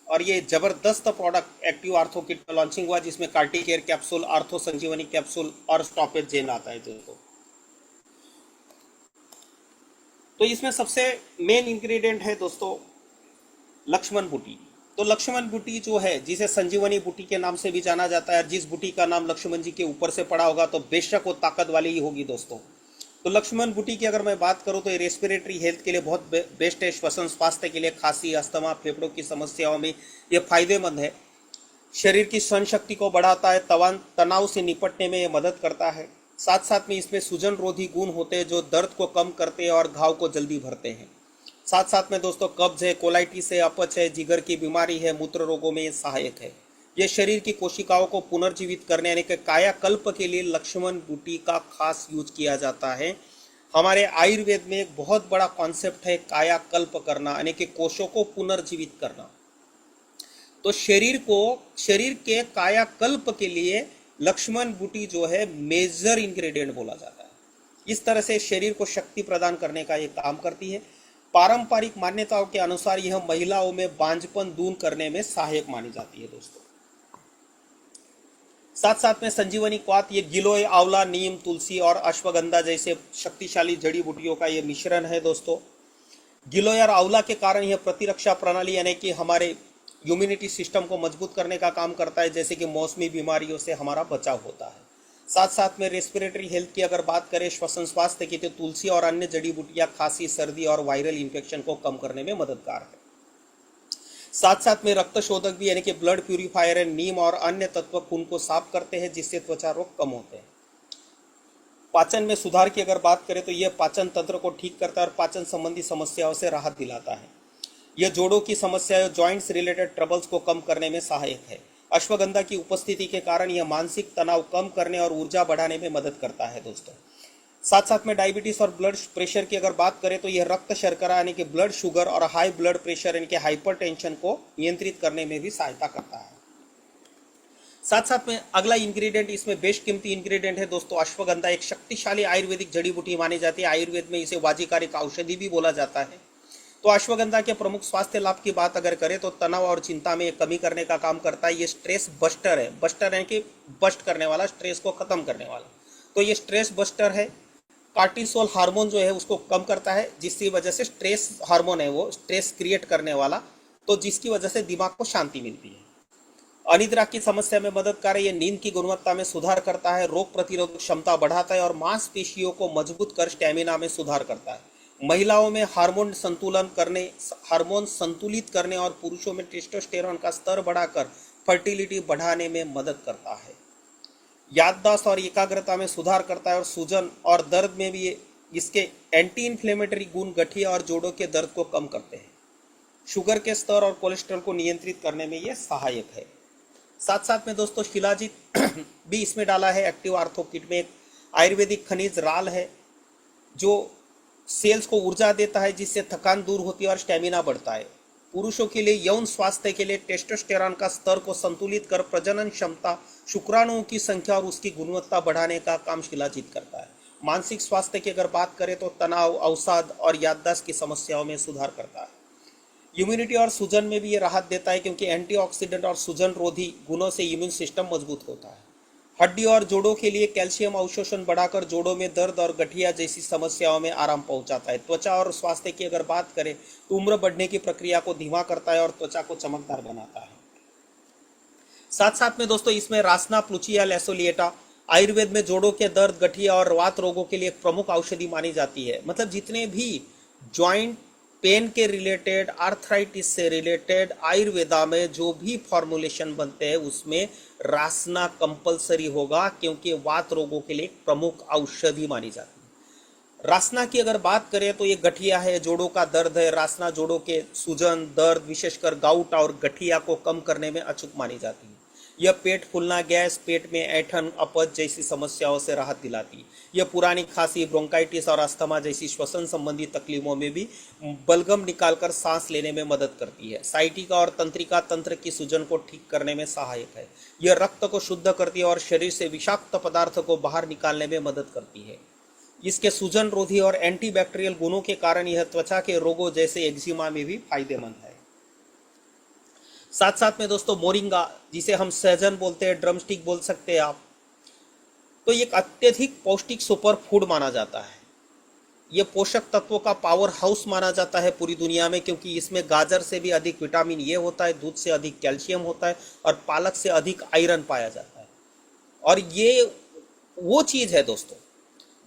और ये जबरदस्त प्रोडक्ट एक्टिव आर्थो किट का लॉन्चिंग हुआ, जिसमें कार्टी केयर कैप्सूल, आर्थो संजीवनी कैप्सूल और स्टॉपेज जेल आता है दोस्तों। तो इसमें सबसे मेन इंग्रेडिएंट है दोस्तों लक्ष्मण बूटी। तो लक्ष्मण बूटी जो है, जिसे संजीवनी बूटी के नाम से भी जाना जाता है, जिस बूटी का नाम लक्ष्मण जी के ऊपर से पड़ा होगा तो बेशक वो ताकत वाली ही होगी दोस्तों। तो लक्ष्मण बूटी की अगर मैं बात करूं तो ये रेस्पिरेटरी हेल्थ के लिए बहुत बेस्ट है, श्वसन स्वास्थ्य के लिए, खांसी, अस्थमा, फेफड़ों की समस्याओं में ये फायदेमंद है। शरीर की सहन शक्ति को बढ़ाता है, तनाव से निपटने में ये मदद करता है। साथ साथ में इसमें सूजन रोधी गुण होते हैं जो दर्द को कम करते हैं और घाव को जल्दी भरते हैं। साथ साथ में दोस्तों कब्ज है, कोलाइटिस है, अपच है, जिगर की बीमारी है, मूत्र रोगों में ये सहायक है। ये शरीर की कोशिकाओं को पुनर्जीवित करने यानी कि कायाकल्प के लिए लक्ष्मण बूटी का खास यूज किया जाता है। हमारे आयुर्वेद में एक बहुत बड़ा कॉन्सेप्ट है कायाकल्प करना, यानी कि कोशों को पुनर्जीवित करना। तो शरीर के कायाकल्प के लिए लक्ष्मण बूटी जो है मेजर इंग्रेडिएंट बोला जाता है। इस तरह से शरीर को शक्ति प्रदान करने का ये काम करती है। पारंपरिक मान्यताओं के अनुसार यह महिलाओं में बांझपन दूर करने में सहायक मानी जाती है दोस्तों। साथ साथ में संजीवनी क्वाथ, ये गिलोय, आंवला, नीम, तुलसी और अश्वगंधा जैसे शक्तिशाली जड़ी बूटियों का ये मिश्रण है दोस्तों। गिलोय और आंवला के कारण यह प्रतिरक्षा प्रणाली यानी कि हमारे इम्यूनिटी सिस्टम को मजबूत करने का काम करता है, जैसे कि मौसमी बीमारियों से हमारा बचाव होता है। साथ साथ में रेस्पिरेटरी हेल्थ की अगर बात करें, श्वसन स्वास्थ्य की, तो तुलसी और अन्य जड़ी बूटियां खांसी, सर्दी और वायरल इन्फेक्शन को कम करने में मददगार है। साथ साथ में रक्त शोधक भी यानी कि ब्लड प्यूरिफायर है। नीम और अन्य तत्व खून को साफ करते हैं, जिससे त्वचा रोग कम होते हैं। पाचन में सुधार की अगर बात करें तो यह पाचन तंत्र को ठीक करता है और पाचन संबंधी समस्याओं से राहत दिलाता है। यह जोड़ों की समस्या, जॉइंट्स रिलेटेड ट्रबल्स को कम करने में सहायक है। अश्वगंधा की उपस्थिति के कारण यह मानसिक तनाव कम करने और ऊर्जा बढ़ाने में मदद करता है दोस्तों। साथ साथ में डायबिटीज और ब्लड प्रेशर की अगर बात करें तो यह रक्त शर्करा यानी कि ब्लड शुगर और हाई ब्लड प्रेशर यानी कि हाइपरटेंशन को नियंत्रित करने में भी सहायता करता है। साथ साथ में अगला इंग्रेडिएंट, इसमें बेशकीमती इंग्रेडिएंट है दोस्तों अश्वगंधा। एक शक्तिशाली आयुर्वेदिक जड़ी बूटी मानी जाती है। आयुर्वेद में इसे वाजीकारिक औषधि भी बोला जाता है। तो अश्वगंधा के प्रमुख स्वास्थ्य लाभ की बात अगर करें तो तनाव और चिंता में कमी करने का काम करता है। ये स्ट्रेस बस्टर है। बस्टर है कि बस्ट करने वाला, स्ट्रेस को खत्म करने वाला। तो ये स्ट्रेस बस्टर है। कार्टिसोल हार्मोन जो है उसको कम करता है, जिसकी वजह से स्ट्रेस हार्मोन है वो स्ट्रेस क्रिएट करने वाला, तो जिसकी वजह से दिमाग को शांति मिलती है। अनिद्रा की समस्या में मददगार है। ये नींद की गुणवत्ता में सुधार करता है, रोग प्रतिरोधक क्षमता बढ़ाता है और मांसपेशियों को मजबूत कर स्टैमिना में सुधार करता है। महिलाओं में हार्मोन संतुलित करने और पुरुषों में टेस्टोस्टेरोन का स्तर बढ़ाकर फर्टिलिटी बढ़ाने में मदद करता है। याददाश्त और एकाग्रता में सुधार करता है और सूजन और दर्द में भी इसके एंटी इन्फ्लेमेटरी गुण गठिया और जोड़ों के दर्द को कम करते हैं। शुगर के स्तर और कोलेस्ट्रॉल को नियंत्रित करने में यह सहायक है। साथ साथ में दोस्तों शिलाजीत भी इसमें डाला है। एक्टिव आर्थो किट में एक आयुर्वेदिक खनिज राल है जो सेल्स को ऊर्जा देता है, जिससे थकान दूर होती है और स्टेमिना बढ़ता है। पुरुषों के लिए यौन स्वास्थ्य के लिए टेस्टोस्टेरोन का स्तर को संतुलित कर प्रजनन क्षमता, शुक्राणुओं की संख्या और उसकी गुणवत्ता बढ़ाने का काम शिलाजीत करता है। मानसिक स्वास्थ्य की अगर बात करें तो तनाव, अवसाद और याददाश्त की समस्याओं में सुधार करता है। इम्यूनिटी और सूजन में भी ये राहत देता है, क्योंकि एंटीऑक्सीडेंट और सूजन रोधी गुणों से इम्यून सिस्टम मजबूत होता है। हड्डी और जोड़ों के लिए कैल्शियम अवशोषण बढ़ाकर जोड़ों में दर्द और गठिया जैसी समस्याओं में आराम पहुंचाता है। त्वचा और स्वास्थ्य की अगर बात करें तो उम्र बढ़ने की प्रक्रिया को धीमा करता है और त्वचा को चमकदार बनाता है। साथ साथ में दोस्तों इसमें रासना प्लूचिया लैसोलिएटा आयुर्वेद में जोड़ों के दर्द, गठिया और वात रोगों के लिए एक प्रमुख औषधि मानी जाती है। मतलब जितने भी ज्वाइंट पेन के रिलेटेड, आर्थराइटिस से रिलेटेड आयुर्वेदा में जो भी फॉर्मुलेशन बनते हैं उसमें रासना कंपलसरी होगा, क्योंकि वात रोगों के लिए प्रमुख औषधि मानी जाती है। रासना की अगर बात करें तो ये गठिया है, जोड़ों का दर्द है। रासना जोड़ों के सूजन, दर्द, विशेषकर गाउट और गठिया को कम करने में अचूक मानी जाती है। यह पेट फूलना, गैस, पेट में ऐंठन, अपच जैसी समस्याओं से राहत दिलाती है। यह पुरानी खांसी, ब्रोंकाइटिस और अस्थमा जैसी श्वसन संबंधी तकलीफों में भी बलगम निकालकर सांस लेने में मदद करती है। साइटिका और तंत्रिका तंत्र की सूजन को ठीक करने में सहायक है। यह रक्त को शुद्ध करती है और शरीर से विषाक्त पदार्थ को बाहर निकालने में मदद करती है। इसके सूजन रोधी और एंटीबैक्टीरियल गुणों के कारण यह त्वचा के रोगों जैसे एक्जिमा में भी फायदेमंद है। साथ साथ में दोस्तों मोरिंगा, जिसे हम सहजन बोलते हैं, ड्रमस्टिक बोल सकते हैं आप, तो एक अत्यधिक पौष्टिक सुपर फूड माना जाता है। ये पोषक तत्वों का पावर हाउस माना जाता है पूरी दुनिया में, क्योंकि इसमें गाजर से भी अधिक विटामिन ए होता है, दूध से अधिक कैल्शियम होता है और पालक से अधिक आयरन पाया जाता है। और ये वो चीज़ है दोस्तों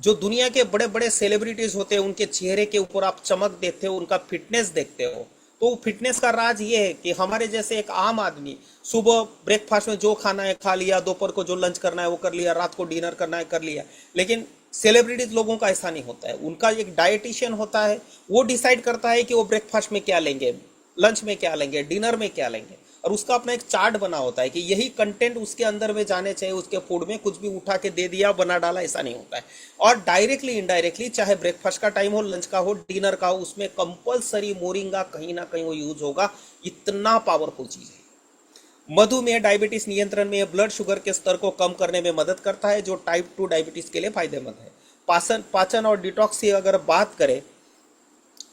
जो दुनिया के बड़े बड़े सेलिब्रिटीज होते हैं, उनके चेहरे के ऊपर आप चमक देखते हो, उनका फिटनेस देखते हो, तो फिटनेस का राज ये है कि हमारे जैसे एक आम आदमी सुबह ब्रेकफास्ट में जो खाना है खा लिया, दोपहर को जो लंच करना है वो कर लिया, रात को डिनर करना है कर लिया। लेकिन सेलिब्रिटीज लोगों का ऐसा नहीं होता है। उनका एक डाइटिशियन होता है, वो डिसाइड करता है कि वो ब्रेकफास्ट में क्या लेंगे, लंच में क्या लेंगे, डिनर में क्या लेंगे, और उसका अपना एक चार्ट बना होता है कि यही कंटेंट उसके अंदर में जाने चाहिए। उसके फूड में कुछ भी उठा के दे दिया, बना डाला, ऐसा नहीं होता है। और डायरेक्टली इनडायरेक्टली, चाहे ब्रेकफास्ट का टाइम हो, लंच का हो, डिनर का हो, उसमें कंपलसरी मोरिंगा कहीं ना कहीं वो यूज होगा। इतना पावरफुल चीज है। मधुमेह, डायबिटीज नियंत्रण में ब्लड शुगर के स्तर को कम करने में मदद करता है, जो टाइप 2 डायबिटीज के लिए फायदेमंद है। पाचन और डिटॉक्स की अगर बात करें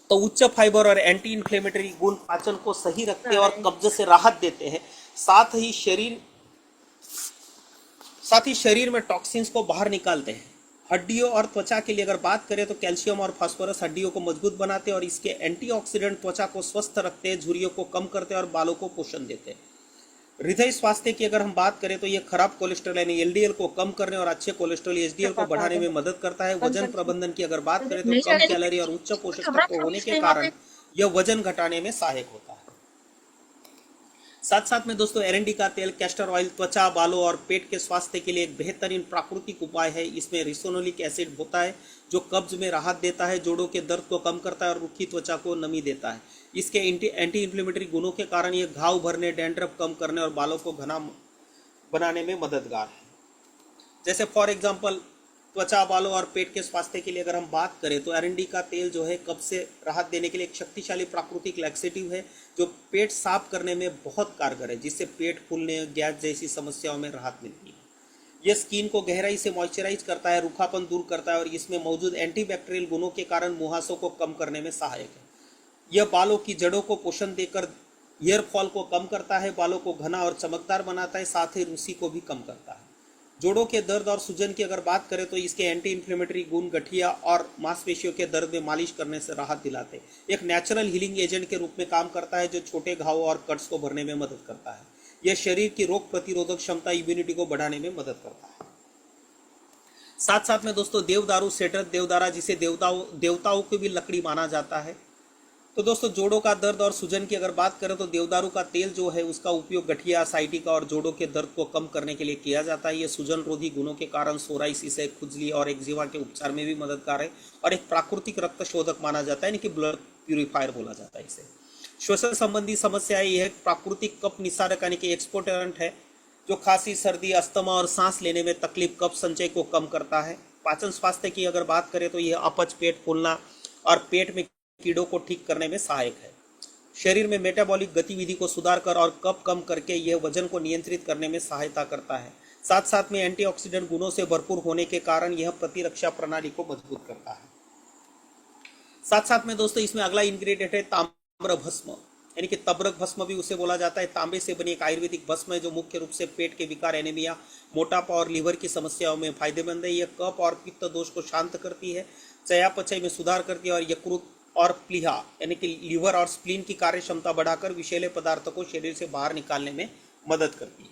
तो उच्च फाइबर और एंटी इन्फ्लेमेटरी गुण पाचन को सही रखते हैं और कब्ज से राहत देते हैं। साथ ही शरीर साथ ही शरीर में टॉक्सिन्स को बाहर निकालते हैं। हड्डियों और त्वचा के लिए अगर बात करें तो कैल्शियम और फास्फोरस हड्डियों को मजबूत बनाते हैं और इसके एंटीऑक्सीडेंट त्वचा को स्वस्थ रखते हैं, झुर्रियों को कम करते हैं और बालों को पोषण देते हैं। हृदय स्वास्थ्य की अगर हम बात करें तो ये खराब कोलेस्ट्रॉल यानी एलडीएल को कम करने और अच्छे कोलेस्ट्रॉल एचडीएल को बढ़ाने में मदद करता है। वजन प्रबंधन की अगर बात करें तो कम कैलोरी और उच्च पोषक तत्व होने के कारण यह वजन घटाने में सहायक होता है। साथ साथ में दोस्तों एरंडी का तेल, कैस्टर ऑयल त्वचा, बालों और पेट के स्वास्थ्य के लिए एक बेहतरीन प्राकृतिक उपाय है। इसमें रिसोनोलिक एसिड होता है जो कब्ज में राहत देता है, जोड़ों के दर्द को कम करता है और रूखी त्वचा को नमी देता है। इसके एंटी इन्फ्लेमेटरी गुणों के कारण यह घाव भरने, डैंड्रफ कम करने और बालों को घना बनाने में मददगार है। जैसे फॉर एग्जाम्पल त्वचा, बालों और पेट के स्वास्थ्य के लिए अगर हम बात करें तो एरंडी का तेल जो है कब्ज से राहत देने के लिए एक शक्तिशाली प्राकृतिक लैक्सेटिव है जो पेट साफ करने में बहुत कारगर है, जिससे पेट फूलने, गैस जैसी समस्याओं में राहत मिलती है। यह स्किन को गहराई से मॉइस्चराइज करता है, रूखापन दूर करता है और इसमें मौजूद एंटीबैक्टीरियल गुणों के कारण मुहासों को कम करने में सहायक है। यह बालों की जड़ों को पोषण देकर हेयर फॉल को कम करता है, बालों को घना और चमकदार बनाता है, साथ ही रूसी को भी कम करता है। जोड़ों के दर्द और सूजन की अगर बात करें तो इसके एंटी इन्फ्लेमेटरी गुण गठिया और मांसपेशियों के दर्द में मालिश करने से राहत दिलाते हैं। एक नेचुरल हीलिंग एजेंट के रूप में काम करता है जो छोटे घावों और कट्स को भरने में मदद करता है। यह शरीर की रोग प्रतिरोधक क्षमता, इम्यूनिटी को बढ़ाने में मदद करता है। साथ साथ में दोस्तों देवदारू, सेडर, देवदारा जिसे देवताओं की भी लकड़ी माना जाता है। तो दोस्तों जोड़ों का दर्द और सूजन की अगर बात करें तो देवदारू का तेल जो है उसका उपयोग गठिया, साइटिका और जोड़ों के दर्द को कम करने के लिए किया जाता है। ये सूजन रोधी गुणों के कारण सोराइसिस, खुजली और एक्जिमा के उपचार में भी मददगार है और एक प्राकृतिक रक्त शोधक माना जाता है, यानी कि ब्लड प्यूरिफायर बोला जाता है इसे। श्वसन संबंधी समस्याएं, यह प्राकृतिक कफ निस्सारक यानी कि एक्सपोर्टेंट है जो खांसी, सर्दी, अस्थमा और सांस लेने में तकलीफ, कफ संचय को कम करता है। पाचन स्वास्थ्य की अगर बात करें तो यह अपच, पेट फूलना और पेट में कीड़ों को ठीक करने में सहायक है। शरीर में मेटाबॉलिक गतिविधि को सुधार कर और कफ कम करके यह वजन को नियंत्रित करने में सहायता करता है। साथ साथ में एंटीऑक्सीडेंट गुणों से भरपूर होने के कारण यह प्रतिरक्षा प्रणाली को मजबूत करता है। साथ साथ में दोस्तों इसमें अगला इंग्रेडिएंट है ताम्र भस्म, यानी कि तब्रक भस्म भी उसे बोला जाता है। तांबे से बनी एक आयुर्वेदिक भस्म है जो मुख्य रूप से पेट के विकार, एनीमिया, मोटापा और लीवर की समस्याओं में फायदेमंद है। यह कफ और पित्त दोष को शांत करती है, चयापचय में सुधार करती है और यकृत और प्लीहा यानी कि लीवर और स्प्लीन की कार्य क्षमता बढ़ाकर विषैले पदार्थों को शरीर से बाहर निकालने में मदद करती है।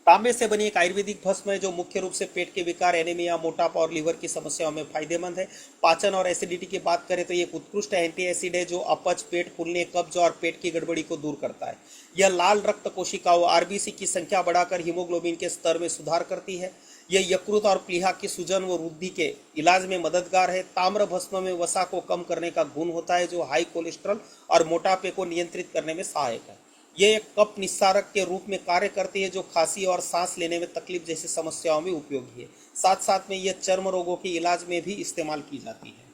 तांबे से बनी एक आयुर्वेदिक भस्म है जो मुख्य रूप से पेट के विकार, एनीमिया, मोटापा और लीवर की समस्याओं में फायदेमंद है। पाचन और एसिडिटी की बात करें तो ये एक उत्कृष्ट एंटी एसिड है जो अपच, पेट फूलने, कब्ज और पेट की गड़बड़ी को दूर करता है। यह लाल रक्त कोशिकाओं आरबीसी की संख्या बढ़ाकर हीमोग्लोबिन के स्तर में सुधार करती है। यह यकृत और प्लीहा की सूजन व वृद्धि के इलाज में मददगार है। ताम्र भस्म में वसा को कम करने का गुण होता है जो हाई कोलेस्ट्रॉल और मोटापे को नियंत्रित करने में सहायक है। यह एक कफ निस्सारक के रूप में कार्य करती है जो खांसी और सांस लेने में तकलीफ जैसी समस्याओं में उपयोगी है। साथ साथ में यह चर्म रोगों के इलाज में भी इस्तेमाल की जाती है।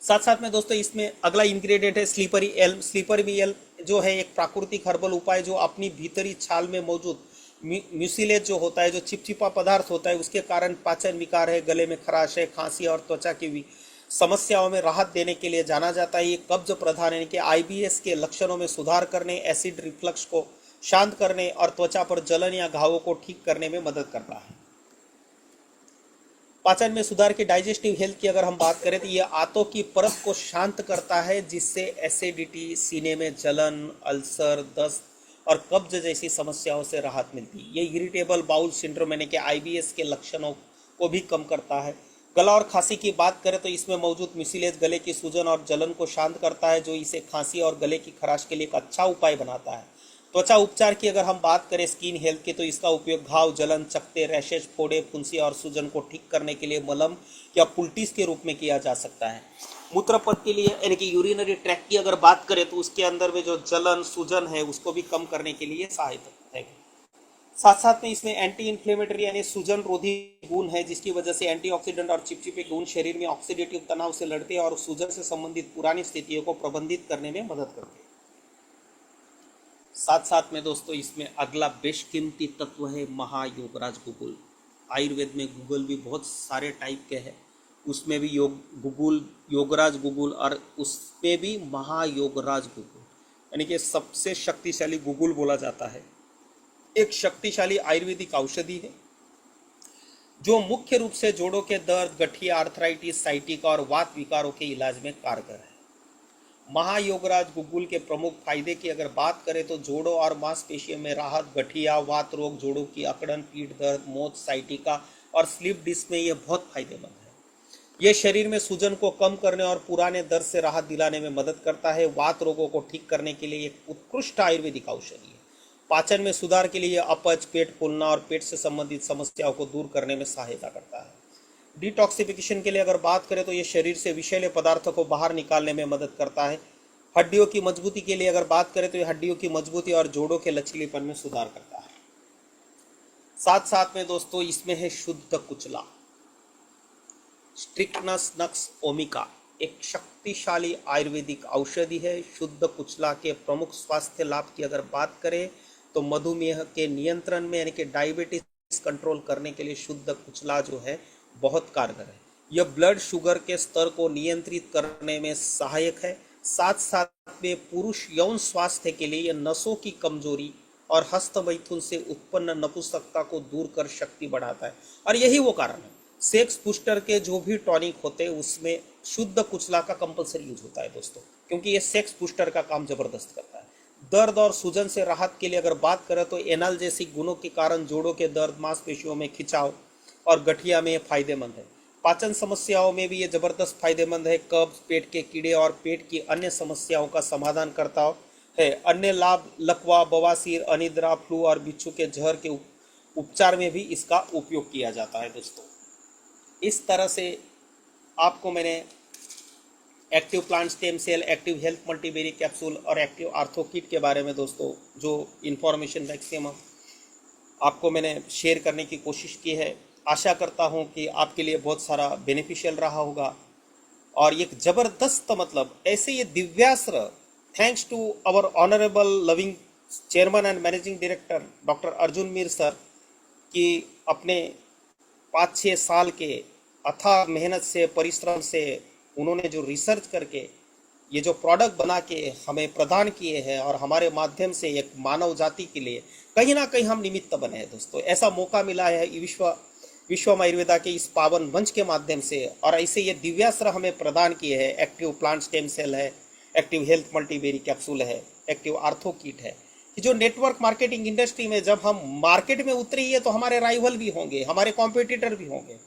साथ साथ में दोस्तों इसमें अगला इंग्रेडिएंट है स्लीपरी एल्म। स्लीपरी एल्म जो है एक प्राकृतिक हर्बल उपाय जो अपनी भीतरी छाल में मौजूद म्यूसिलेज जो होता है, जो चिपचिपा पदार्थ होता है, उसके कारण पाचन विकार है, गले में खराश है, खांसी और त्वचा की समस्याओं में राहत देने के लिए जाना जाता है। ये कब्ज प्रधान यानी कि आईबीएस के लक्षणों में सुधार करने, एसिड रिफ्लक्स को शांत करने और त्वचा पर जलन या घावों को ठीक करने में मदद करता है। पाचन में सुधार की डाइजेस्टिव हेल्थ की अगर हम बात करें तो ये आंतों की परत को शांत करता है जिससे एसिडिटी, सीने में जलन, अल्सर, दस्त और कब्ज जैसी समस्याओं से राहत मिलती है। ये इरिटेबल बाउल सिंड्रोम यानी कि आईबीएस के लक्षणों को भी कम करता है। गला और खांसी की बात करें तो इसमें मौजूद म्यूसिलेज गले की सूजन और जलन को शांत करता है जो इसे खांसी और गले की खराश के लिए एक अच्छा उपाय बनाता है। त्वचा उपचार की अगर हम बात करें स्किन हेल्थ की तो इसका उपयोग घाव, जलन, चकत्ते, रैशेज, फोड़े, फुंसी और सूजन को ठीक करने के लिए मलम या पुल्टीस के रूप में किया जा सकता है। मूत्रपथ के लिए यानी कि यूरिनरी ट्रैक्ट की अगर बात करें तो उसके अंदर में जो जलन, सूजन है उसको भी कम करने के लिए सहायता है। साथ साथ में इसमें एंटी इन्फ्लेमेटरी यानी सूजन रोधी गुण है जिसकी वजह से एंटीऑक्सीडेंट और चिपचिपे गुण शरीर में ऑक्सीडेटिव तनाव से लड़ते हैं और सूजन से संबंधित पुरानी स्थितियों को प्रबंधित करने में मदद करते हैं। साथ साथ में दोस्तों इसमें अगला बेशकीमती तत्व है महायोगराज गुगुल। आयुर्वेद में गुगुल भी बहुत सारे टाइप के हैं, उसमें भी योगराज गुगुल और उसमें भी महायोगराज गुगुल यानी कि सबसे शक्तिशाली गुगुल बोला जाता है। एक शक्तिशाली आयुर्वेदिक औषधि है जो मुख्य रूप से जोड़ों के दर्द, गठिया, आर्थराइटिस, साइटिका और वात विकारों के इलाज में कारगर है। महायोगराज गुगुल के प्रमुख फायदे की अगर बात करें तो जोड़ों और मांसपेशियों में राहत, गठिया, वात रोग, जोड़ों की अकड़न, पीठ दर्द, मोच, साइटिका और स्लिप डिस्क में ये बहुत फायदेमंद है। ये शरीर में सूजन को कम करने और पुराने दर्द से राहत दिलाने में मदद करता है। वात रोगों को ठीक करने के लिए एक उत्कृष्ट आयुर्वेदिक औषधि है। पाचन में सुधार के लिए अपच, पेट फूलना और पेट से संबंधित समस्याओं को दूर करने में सहायता करता है। डिटॉक्सिफिकेशन के लिए अगर बात करें तो ये शरीर से विषैले पदार्थों को बाहर निकालने में मदद करता है। हड्डियों की मजबूती के लिए अगर बात करें तो ये हड्डियों की मजबूती और जोड़ों के लचीलेपन में सुधार करता है। साथ साथ में दोस्तों इसमें है शुद्ध कुचला, स्ट्रिक्टनस नक्स ओमिका, एक शक्तिशाली आयुर्वेदिक औषधि है। शुद्ध कुचला के प्रमुख स्वास्थ्य लाभ की अगर बात करें तो मधुमेह के नियंत्रण में यानी कि डायबिटीज कंट्रोल करने के लिए शुद्ध कुचला जो है बहुत कारगर है। यह ब्लड शुगर के स्तर को नियंत्रित करने में सहायक है। साथ साथ में पुरुष यौन स्वास्थ्य के लिए यह नसों की कमजोरी और हस्तमैथुन से उत्पन्न नपुंसकता को दूर कर शक्ति बढ़ाता है। और यही वो कारण है, सेक्स बूस्टर के जो भी टॉनिक होते हैं उसमें शुद्ध कुचला का कंपलसरी यूज होता है दोस्तों, क्योंकि ये सेक्स बूस्टर का काम जबरदस्त करता है। दर्द और सूजन से राहत के लिए अगर बात करें तो एनाल्जेसिक गुणों के कारण जोड़ों के दर्द, मांसपेशियों में खिंचाव और गठिया में फायदेमंद है। पाचन समस्याओं में भी ये जबरदस्त फायदेमंद है। कब्ज, पेट के कीड़े और पेट की अन्य समस्याओं का समाधान करता है। अन्य लाभ लकवा, बवासीर, अनिद्रा, फ्लू और बिच्छू के जहर के उपचार में भी इसका उपयोग किया जाता है दोस्तों। इस तरह से आपको मैंने active plant stem cell, active health multiberry capsule और एक्टिव आर्थो किट के बारे में दोस्तों जो इन्फॉर्मेशन मैक्सिमम आपको मैंने शेयर करने की कोशिश की है। आशा करता हूं कि आपके लिए बहुत सारा बेनिफिशियल रहा होगा। और एक ज़बरदस्त मतलब ऐसे ये दिव्यास्त्र, thanks to our honourable loving chairman and managing director doctor Arjun Mir sir की अपने 5-6 साल के अथाह मेहनत से, परिश्रम से उन्होंने जो रिसर्च करके ये जो प्रोडक्ट बना के हमें प्रदान किए हैं और हमारे माध्यम से एक मानव जाति के लिए कहीं ना कहीं हम निमित्त बने हैं दोस्तों। ऐसा मौका मिला है विश्वम आयुर्वेदा के इस पावन मंच के माध्यम से, और ऐसे ये दिव्यास्त्र हमें प्रदान किए हैं। एक्टिव प्लांट स्टेम सेल है, एक्टिव हेल्थ मल्टीबेरी कैप्सूल है, एक्टिव आर्थो किट है। कि जो नेटवर्क मार्केटिंग इंडस्ट्री में जब हम मार्केट में उतरी है तो हमारे राइवल भी होंगे, हमारे कॉम्पिटिटर भी होंगे,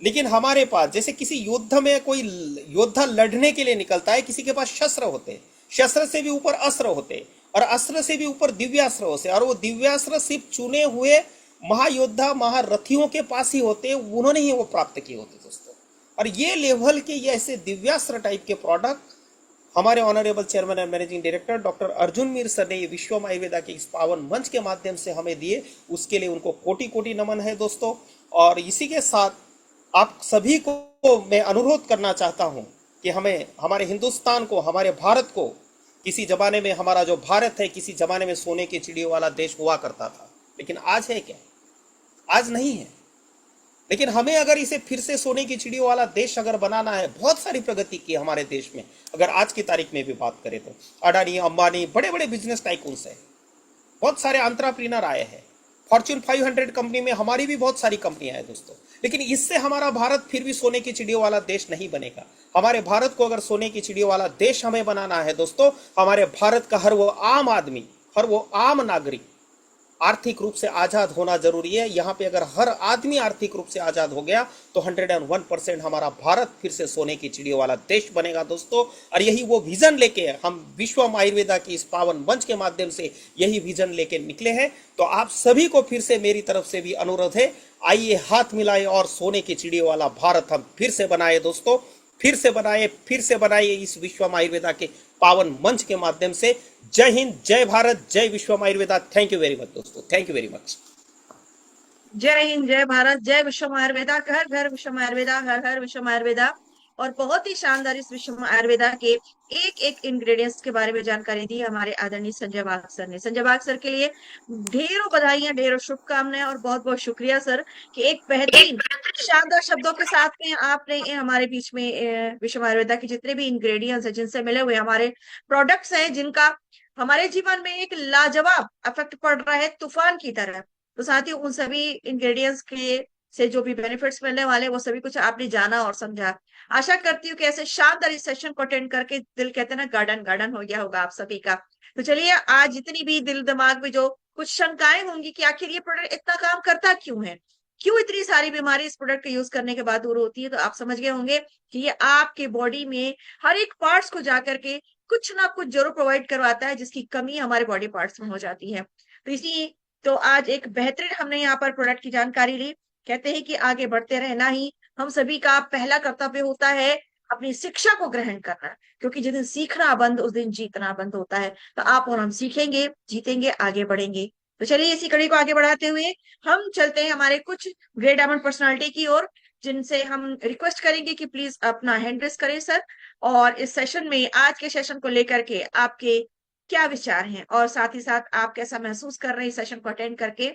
लेकिन हमारे पास जैसे किसी युद्ध में कोई योद्धा लड़ने के लिए निकलता है, किसी के पास शस्त्र होते, शस्त्र से भी ऊपर अस्त्र होते और अस्त्र से भी ऊपर दिव्यास्त्र होते, और वो दिव्यास्त्र सिर्फ चुने हुए महायोद्धा, महारथियों के पास ही होते, उन्होंने ही वो प्राप्त किए होते दोस्तों। और ये लेवल के ये ऐसे दिव्यास्त्र टाइप के प्रोडक्ट हमारे honourable chairman and managing director doctor Arjun Mir sir ने विश्वम आयुर्वेदा के इस पावन मंच के माध्यम से हमें दिए, उसके लिए उनको कोटि कोटि नमन है दोस्तों। और इसी के साथ आप सभी को मैं अनुरोध करना चाहता हूं कि हमें, हमारे हिंदुस्तान को, हमारे भारत को, किसी जमाने में हमारा जो भारत है किसी जमाने में सोने की चिड़ियों वाला देश हुआ करता था, लेकिन आज है क्या? आज नहीं है। लेकिन हमें अगर इसे फिर से सोने की चिड़ियों वाला देश अगर बनाना है, बहुत सारी प्रगति की हमारे देश में अगर आज की तारीख में भी बात करें तो अडानी, अंबानी, बड़े बड़े बिजनेस टाइकून्स है, बहुत सारे एंटरप्रेन्योर आए हैं। फॉर्च्यून 500 कंपनी में हमारी भी बहुत सारी कंपनियां हैं दोस्तों, लेकिन इससे हमारा भारत फिर भी सोने की चिड़ियों वाला देश नहीं बनेगा। हमारे भारत को अगर सोने की चिड़ियों वाला देश हमें बनाना है दोस्तों, हमारे भारत का हर वो आम आदमी, हर वो आम नागरिक आर्थिक रूप से आजाद होना जरूरी है। यहाँ पे अगर हर आदमी आर्थिक रूप से आजाद हो गया तो 101% हमारा भारत फिर से सोने की चिड़ियों वाला देश बनेगा दोस्तों। और यही वो विजन लेके हम विश्वम आयुर्वेदा की इस पावन मंच के माध्यम से यही विजन लेके निकले हैं। तो आप सभी को फिर से मेरी तरफ से भी अनुरोध है, आइए हाथ मिलाए और सोने की चिड़ियों वाला भारत हम फिर से बनाए दोस्तों, फिर से बनाए इस विश्वम आयुर्वेदा के पावन मंच के माध्यम से। जय हिंद, जय भारत, जय Vishwam Ayurveda. Thank you very much दोस्तों, थैंक यू वेरी मच। जय हिंद, जय भारत, जय विश्वम आयुर्वेदा, घर घर विश्वम आयुर्वेदा, हर हर विश्वम आयुर्वेदा। और बहुत ही शानदार इस विश्वम आयुर्वेदा के एक एक इंग्रेडिएंट्स के बारे में जानकारी दी हमारे आदरणीय संजय वाघ सर ने। संजय वाघ सर के लिए ढेरों बधाइयां, ढेरों शुभकामनाएं और बहुत बहुत शुक्रिया सर कि एक बेहतरीन शानदार शब्दों के साथ में आपने हमारे बीच में विश्वम आयुर्वेदा के जितने भी इंग्रेडिएंट्स हैं, जिनसे मिले हुए हमारे प्रोडक्ट्स हैं, जिनका हमारे जीवन में एक लाजवाब इफेक्ट पड़ रहा है तूफान की तरह। तो साथ ही उन सभी इंग्रेडिएंट्स के से जो भी बेनिफिट्स मिलने वाले हैं, वो सभी कुछ आपने जाना और समझा। आशा करती हूँ कि ऐसे शानदार इस सेशन को अटेंड करके दिल कहते हैं ना, गार्डन गार्डन हो गया होगा आप सभी का। तो चलिए, आज जितनी भी दिल दिमाग में जो कुछ शंकाएं होंगी कि आखिर ये प्रोडक्ट इतना काम करता क्यों है, क्यों इतनी सारी बीमारी इस प्रोडक्ट के यूज करने के बाद दूर होती है, तो आप समझ गए होंगे कि ये आपके बॉडी में हर एक पार्ट्स को जाकर के कुछ ना कुछ जरूर प्रोवाइड करवाता है, जिसकी कमी हमारे बॉडी पार्ट्स में हो जाती है। तो आज एक बेहतरीन हमने यहाँ पर प्रोडक्ट की जानकारी ली। कहते हैं कि आगे बढ़ते रहना ही हम सभी का पहला कर्तव्य होता है, अपनी शिक्षा को ग्रहण करना, क्योंकि जिस दिन सीखना बंद उस दिन जीतना बंद होता है। तो आप और हम सीखेंगे, जीतेंगे, आगे बढ़ेंगे। तो चलिए, इसी कड़ी को आगे बढ़ाते हुए हम चलते हैं हमारे कुछ ग्रेट डायमंड पर्सनालिटी की ओर, जिनसे हम रिक्वेस्ट करेंगे कि प्लीज अपना हैंड रेस करें सर। और इस सेशन में, आज के सेशन को लेकर के आपके क्या विचार हैं, और साथ ही साथ आप कैसा महसूस कर रहे हैं इस सेशन को अटेंड करके,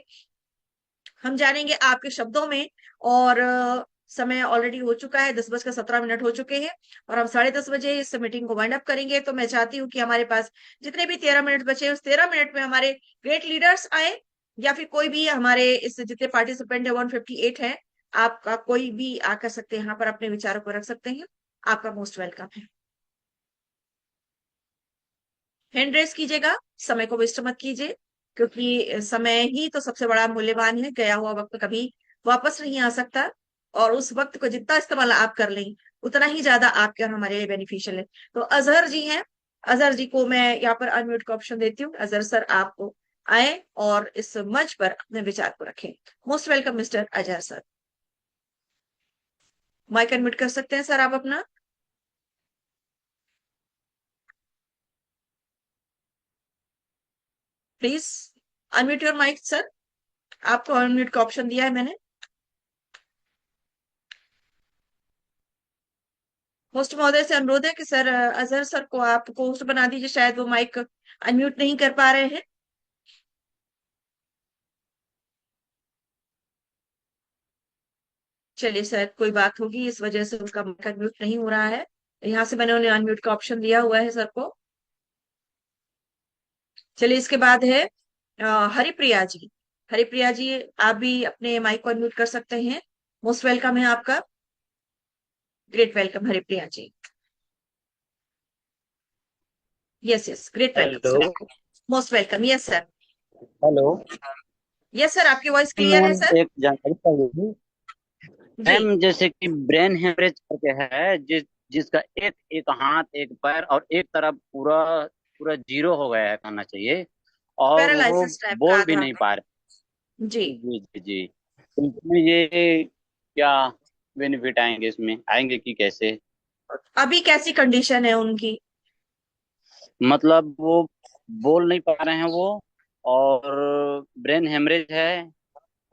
हम जानेंगे आपके शब्दों में। और समय ऑलरेडी हो चुका है, 10:17 हो चुके हैं, और हम 10:30 इस मीटिंग को वाइंड अप करेंगे। तो मैं चाहती हूँ कि हमारे पास जितने भी 13 मिनट बचे हैं, उस 13 मिनट में हमारे ग्रेट लीडर्स आए, या फिर कोई भी हमारे इस जितने पार्टिसिपेंट है 158 है, आपका कोई भी आकर सकते हैं, यहाँ पर अपने विचारों को रख सकते हैं। आपका मोस्ट वेलकम है। हैंड रेस कीजिएगा, समय को वेस्ट मत कीजिए, क्योंकि समय ही तो सबसे बड़ा मूल्यवान है। गया हुआ वक्त कभी वापस नहीं आ सकता, और उस वक्त को जितना इस्तेमाल आप कर लें, उतना ही ज्यादा आपके और हमारे लिए बेनिफिशियल है। तो अजहर जी हैं, अजहर जी को मैं यहाँ पर अनम्यूट का ऑप्शन देती हूँ। अजहर सर, आपको आए और इस मंच पर अपने विचार को रखें। Most welcome mister Azhar sir. Mic unmute कर सकते हैं सर आप अपना। Please unmute your mic sir, आपको अनम्यूट का ऑप्शन दिया है मैंने। होस्ट महोदय से अनुरोध है कि सर अजहर सर को आप होस्ट बना दीजिए, शायद वो माइक अनम्यूट नहीं कर पा रहे हैं। चलिए सर, कोई बात होगी, इस वजह से उनका माइक अनम्यूट नहीं हो रहा है। यहाँ से मैंने उन्हें अनम्यूट का ऑप्शन दिया हुआ है सर को। चलिए, इसके बाद है हरिप्रिया जी। हरिप्रिया जी, आप भी अपने माइक को अनम्यूट कर सकते हैं। मोस्ट वेलकम है आपका। Great welcome Haripriya ji. Yes yes, great welcome hello. Sir. Most welcome, yes sir. Hello yes sir, आपकी वॉइस क्लियर है मैम, सर। एक जानकारी चाहिए थी। जी। मैम, जैसे कि ब्रेन हेमरेज करके है, जिसका एक एक हाथ, एक पैर और एक तरफ पूरा पूरा जीरो हो गया है कहना चाहिए, और वो पैरालिसिस टाइप का बोल भी आधा। नहीं पा जी। रहे। जी जी जी। तो इसमें ये क्या बेनिफिट आएंगे, इसमें आएंगे कि कैसे? अभी कैसी कंडीशन है उनकी? मतलब वो बोल नहीं पा रहे हैं वो, और ब्रेन हेमरेज है,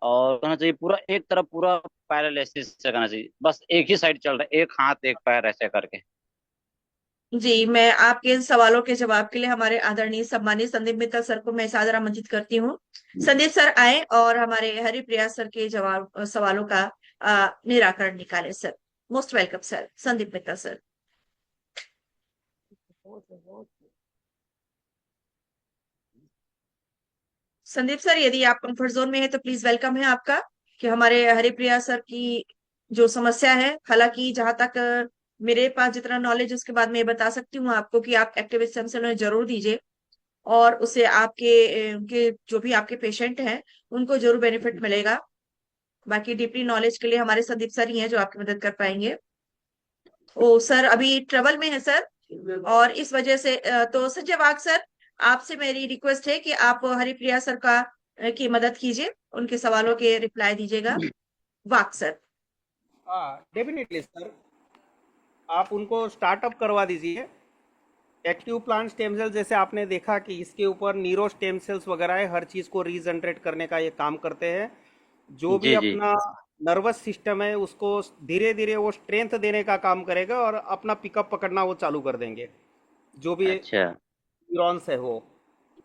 और कहना चाहिए पूरा एक तरफ पूरा पैरालिसिस से कहना चाहिए, बस एक ही साइड चल रहा है, एक हाथ एक पैर ऐसे करके। जी, मैं आपके इन सवालों के जवाब के लिए हमारे आदरणीय सम्मानित संदीप मित्तल सर को मैं सादर आमंत्रित करती हूँ। संदीप सर आए और हमारे हरिप्रिया सर के जवाब सवालों का निराकरण निकाले sir. Most welcome sir, Sandeep Mittal sir. Sandeep sir, यदि आप कंफर्ट जोन में है तो प्लीज वेलकम है आपका, कि हमारे हरिप्रिया सर की जो समस्या है, हालांकि जहां तक मेरे पास जितना नॉलेज, उसके बाद मैं ये बता सकती हूँ आपको कि आप एक्टिव स्टेम सेल उन्हें जरूर दीजिए, और उससे के जो भी आपके पेशेंट हैं उनको जरूर बेनिफिट मिलेगा। बाकी डीपली नॉलेज के लिए हमारे संदीप सर ही हैं जो आपकी मदद कर पाएंगे। ओ सर अभी ट्रेवल में है सर, और इस वजह से तो संजय वाघ सर, आपसे मेरी रिक्वेस्ट है कि आप हरिप्रिया सर की मदद कीजिए, उनके सवालों के रिप्लाई दीजिएगा। वाघ सर। हाँ, डेफिनेटली सर, आप उनको स्टार्टअप करवा दीजिए। एक्टिव प्लांट स्टेम सेल, जैसे आपने देखा कि इसके ऊपर नीरो स्टेम सेल्स वगैरह है, हर चीज को रीजनरेट करने का ये काम करते हैं। जो भी जी जी। अपना नर्वस सिस्टम है उसको धीरे धीरे वो स्ट्रेंथ देने का काम करेगा, और अपना पिकअप पकड़ना वो चालू कर देंगे, जो भी अच्छा। न्यूरॉन्स है वो।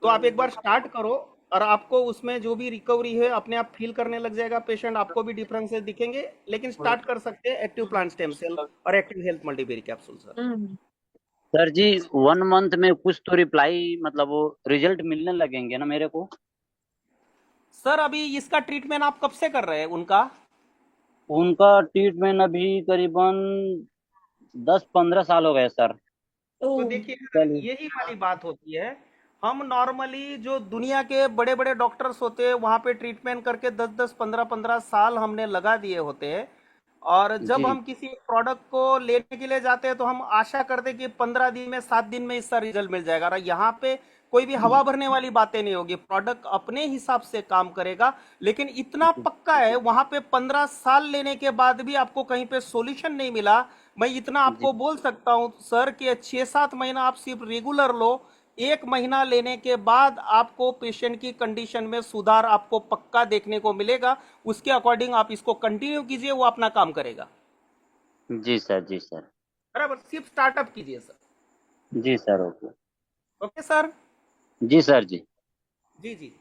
तो आप एक बार स्टार्ट करो, और आपको उसमें जो भी रिकवरी है अपने आप फील करने लग जाएगा पेशेंट, आपको भी डिफरेंसेस दिखेंगे। लेकिन स्टार्ट कर सकते हैं एक्टिव प्लांट स्टेम सेल और active health multiberry capsule sir. हम्म। सर जी 1 मंथ में कुछ तो रिप्लाई मतलब वो रिजल्ट मिलने लगेंगे ना मेरे को? सर अभी इसका ट्रीटमेंट आप कब से कर रहे हैं उनका? उनका ट्रीटमेंट अभी करीबन 10-15 साल हो गए सर। ओ। तो देखिए सर, चलिए। यही वाली बात होती है। हम नॉर्मली जो दुनिया के बड़े बड़े डॉक्टर्स होते हैं वहां पे ट्रीटमेंट करके 10-10 15-15 साल हमने लगा दिए होते हैं। और जब जी हम किसी प्रोडक्ट को लेने के लिए जाते हैं तो हम आशा करते हैं कि 15 दिन में 7 दिन में इसका रिजल्ट मिल जाएगा। और यहाँ पे कोई भी हवा भरने वाली बातें नहीं होगी, प्रोडक्ट अपने हिसाब से काम करेगा। लेकिन इतना जी पक्का है, वहां पे 15 साल लेने के बाद भी आपको कहीं पे सॉल्यूशन नहीं मिला। मैं इतना जी आपको बोल सकता हूं सर कि 6-7 महीना आप सिर्फ रेगुलर लो। 1 महीना लेने के बाद आपको पेशेंट की कंडीशन में सुधार आपको पक्का देखने को मिलेगा। उसके अकॉर्डिंग आप इसको कंटिन्यू कीजिए, वो अपना काम करेगा। जी सर। जी सर। बराबर, सिर्फ स्टार्टअप कीजिए सर। जी सर। ओके। Okay sir. जी सर। जी जी जी।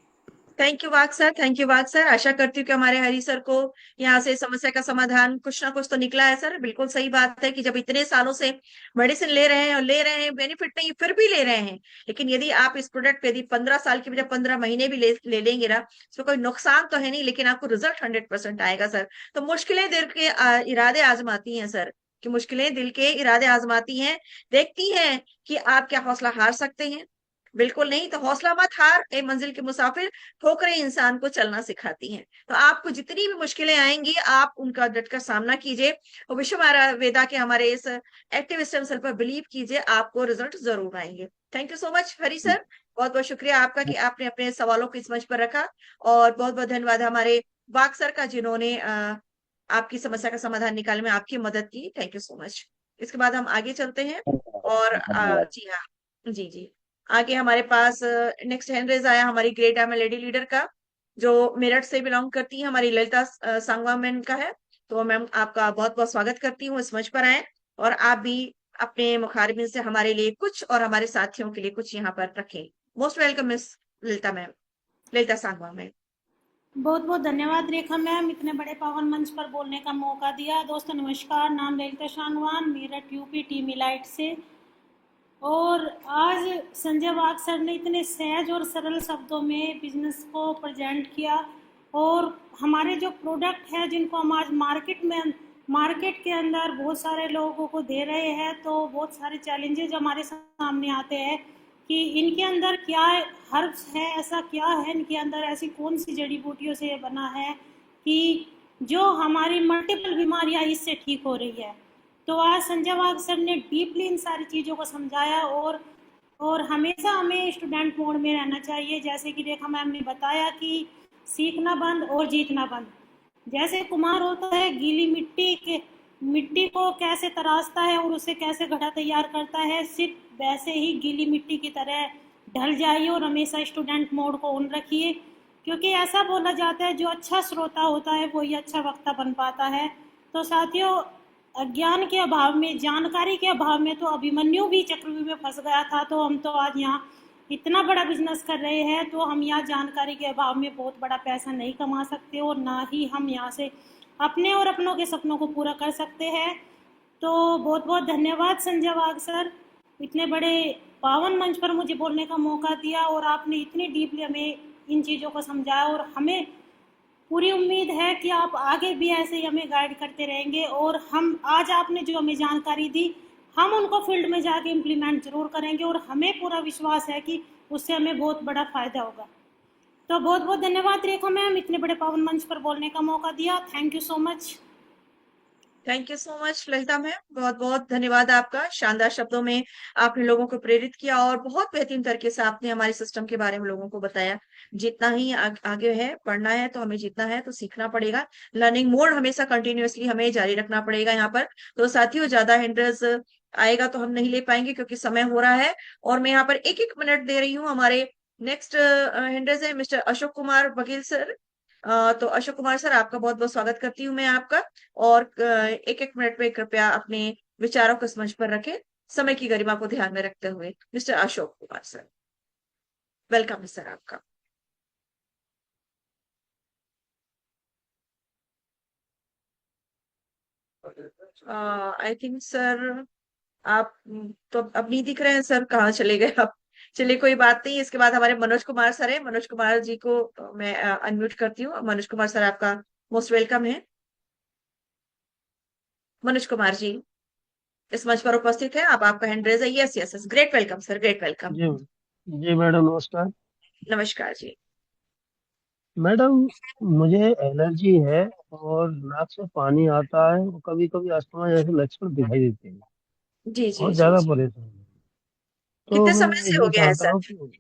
Thank you Wagh sir, thank you Wagh sir. आशा करती हूँ कि हमारे हरी सर को यहाँ से समस्या का समाधान कुछ ना कुछ तो निकला है सर। बिल्कुल सही बात है कि जब इतने सालों से मेडिसिन ले रहे हैं और ले रहे हैं, बेनिफिट नहीं फिर भी ले रहे हैं, लेकिन यदि आप इस प्रोडक्ट पे यदि 15 साल की बजाय 15 महीने भी ले लेंगे ना, इसमें कोई नुकसान तो है नहीं, लेकिन आपको रिजल्ट 100% आएगा सर। तो मुश्किलें दिल के इरादे आजमाती हैं सर, कि मुश्किलें दिल के इरादे आजमाती हैं, देखती हैं कि आप क्या हौसला हार सकते हैं। बिल्कुल नहीं, तो हौसला मत हार ए मंजिल के मुसाफिर, ठोकरें इंसान को चलना सिखाती हैं। तो आपको जितनी भी मुश्किलें आएंगी, आप उनका डटकर सामना कीजिए और विश्व आयुर्वेदा के हमारे इस एक्टिव स्टेम सेल पर बिलीव कीजिए, आपको रिजल्ट जरूर आएंगे। Thank you so much Hari sir, बहुत बहुत शुक्रिया आपका कि आपने अपने सवालों को इस मंच पर रखा। और बहुत बहुत धन्यवाद हमारे बाग सर का, जिन्होंने आपकी समस्या का समाधान निकालने में आपकी मदद की। Thank you so much. इसके बाद हम आगे चलते हैं। और धन्यवाद। जी हाँ, जी जी। आगे हमारे पास नेक्स्ट हैंड रेज आया हमारी ग्रेट एम लेडी लीडर का, जो मेरठ से बिलोंग करती है, हमारी ललिता सांगवा मैम का है। तो मैम आपका बहुत बहुत स्वागत करती हूँ, इस मंच पर आए और आप भी अपने मुखारबिन से हमारे लिए कुछ और हमारे साथियों के लिए कुछ यहाँ पर रखें। Most welcome miss Lalita ma'am, Lalita Sangwa ma'am. बहुत बहुत धन्यवाद रेखा मैम, इतने बड़े पावन मंच पर बोलने का मौका दिया। दोस्तों नमस्कार, नाम Lalita Sangwan, Meerut UP team elite से। और आज संजय वाग सर ने इतने सहज और सरल शब्दों में बिजनेस को प्रेजेंट किया। और हमारे जो प्रोडक्ट है जिनको हम आज मार्केट के अंदर बहुत सारे लोगों को दे रहे हैं, तो बहुत सारे चैलेंजेस हमारे सामने आते हैं कि इनके अंदर क्या हर्ब्स है, ऐसा क्या है इनके अंदर, ऐसी कौन सी जड़ी बूटियों से बना है कि जो हमारी मल्टीपल बीमारियां इससे ठीक हो रही है। तो आज संजय वाग सर ने डीपली इन सारी चीज़ों को समझाया। और हमेशा हमें स्टूडेंट मोड में रहना चाहिए, जैसे कि रेखा मैम ने बताया कि सीखना बंद और जीतना बंद। जैसे कुम्हार होता है, गीली मिट्टी को कैसे तराशता है और उसे कैसे घड़ा तैयार करता है, सिर्फ वैसे ही गीली मिट्टी की तरह ढल जाइए और हमेशा स्टूडेंट मोड को ऑन रखिए। क्योंकि ऐसा बोला जाता है जो अच्छा श्रोता होता है वही अच्छा वक्ता बन पाता है। तो साथियों, अज्ञान के अभाव में, जानकारी के अभाव में तो अभिमन्यु भी चक्रव्यूह में फंस गया था। तो हम तो आज यहाँ इतना बड़ा बिजनेस कर रहे हैं, तो हम यहाँ जानकारी के अभाव में बहुत बड़ा पैसा नहीं कमा सकते और ना ही हम यहाँ से अपने और अपनों के सपनों को पूरा कर सकते हैं। तो बहुत बहुत धन्यवाद संजय वाग सर, इतने बड़े पावन मंच पर मुझे बोलने का मौका दिया और आपने इतनी डीपली हमें इन चीज़ों को समझाया। और हमें पूरी उम्मीद है कि आप आगे भी ऐसे ही हमें गाइड करते रहेंगे। और हम आज आपने जो हमें जानकारी दी, हम उनको फील्ड में जाके इम्प्लीमेंट जरूर करेंगे और हमें पूरा विश्वास है कि उससे हमें बहुत बड़ा फायदा होगा। तो बहुत बहुत धन्यवाद रेखा मैम, इतने बड़े पावन मंच पर बोलने का मौका दिया। Thank you so much. Thank you so much Lalita ma'am, बहुत बहुत धन्यवाद आपका। शानदार शब्दों में आपने लोगों को प्रेरित किया और बहुत बेहतरीन तरीके से आपने हमारे सिस्टम के बारे में लोगों को बताया। जितना ही आगे है, पढ़ना है तो हमें जीतना है, तो सीखना पड़ेगा। लर्निंग मोड हमेशा कंटिन्यूअसली हमें जारी रखना पड़ेगा यहाँ पर। तो साथियों, ज्यादा हिंड्रेस आएगा तो हम नहीं ले पाएंगे क्योंकि समय हो रहा है। और मैं यहाँ पर एक एक मिनट दे रही हूँ। हमारे नेक्स्ट हिंड्रेस है मिस्टर अशोक कुमार बघेल सर। तो अशोक कुमार सर, आपका बहुत बहुत स्वागत करती हूँ मैं आपका। और एक एक मिनट में कृपया अपने विचारों को समझ पर रखें, समय की गरिमा को ध्यान में रखते हुए। Mister Ashok Kumar sir, welcome है सर आपका। आई थिंक सर आप तो अब नहीं दिख रहे हैं सर, कहाँ चले गए आप? चलिए कोई बात नहीं। इसके बाद हमारे मनोज कुमार सर है, मनोज कुमार जी को मैं अनम्यूट करती हूँ। मनोज कुमार सर आपका मोस्ट वेलकम है। मनोज कुमार जी इस मंच पर उपस्थित है, आप आपका हैंड रेज है। Yes yes yes, great welcome sir, great welcome. जी जी मैडम नमस्कार। नमस्कार जी। मैडम मुझे एलर्जी है और नाक से पानी आता है और कभी कभी अस्थमा जैसे लक्षण दिखाई देते हैं। जी जी बहुत जी ज्यादा जी। परेशान हूँ। तो कितने समय मैं से हो ये गया है चाहता सर? हूँ कि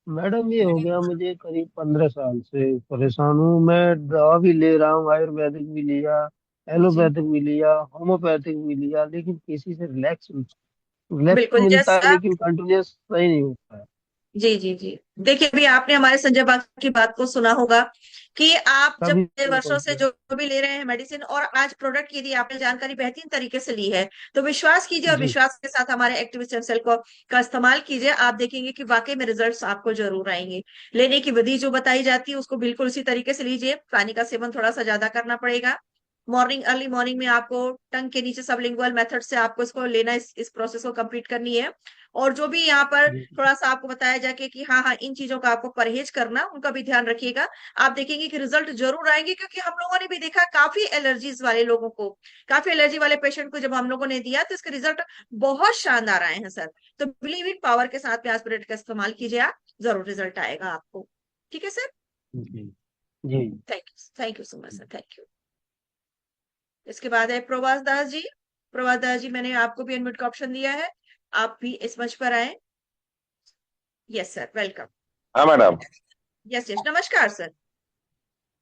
मैडम ये हो गया मुझे करीब 15 साल से परेशान हूँ। मैं दवा भी ले रहा हूँ, आयुर्वेदिक भी लिया, जी एलोपैथिक भी लिया, होम्योपैथिक भी लिया, लेकिन किसी से रिलैक्स रिलैक्स तो बिल्कुल मिलता है जैसा। लेकिन कंटिन्यूस सही नहीं होता है। जी जी जी। देखिए अभी आपने हमारे संजय बाग की बात को सुना होगा कि आप जब कभी कई वर्षों से कंटिन्यूस। जो भी ले रहे हैं मेडिसिन, और आज प्रोडक्ट की यदि आपने जानकारी बेहतरीन तरीके से ली है, तो विश्वास कीजिए और जी विश्वास के साथ हमारे एक्टिव स्टेम सेल को का इस्तेमाल कीजिए। आप देखेंगे कि वाकई में रिजल्ट्स आपको जरूर आएंगे। लेने की विधि जो बताई जाती है उसको बिल्कुल उसी तरीके से लीजिए। पानी का सेवन थोड़ा सा ज्यादा करना पड़ेगा। मॉर्निंग अर्ली मॉर्निंग में आपको टंग के नीचे सबलिंगुअल मेथड से आपको इसको लेना, इस प्रोसेस को कंप्लीट करनी है। और जो भी यहाँ पर जी थोड़ा सा आपको बताया जाके कि हाँ हाँ इन चीजों का आपको परहेज करना, उनका भी ध्यान रखिएगा। आप देखेंगे कि रिजल्ट जरूर आएंगे, क्योंकि हम लोगों ने भी देखा काफी एलर्जीज वाले लोगों को, काफी एलर्जी वाले पेशेंट को जब हम लोगों ने दिया तो इसके रिजल्ट बहुत शानदार आए हैं सर। तो बिलीव इन पावर के साथ में एस्पिरेट का इस्तेमाल कीजिए आप, जरूर रिजल्ट आएगा आपको। ठीक है सर। जी जी। Thank you so much sir, thank you. इसके बाद है प्रभास दास जी। प्रभास दास जी मैंने आपको भी अनम्यूट का ऑप्शन दिया है, आप भी इस मंच पर आए। Yes sir, welcome. हाँ मैडम। यस यस, नमस्कार सर।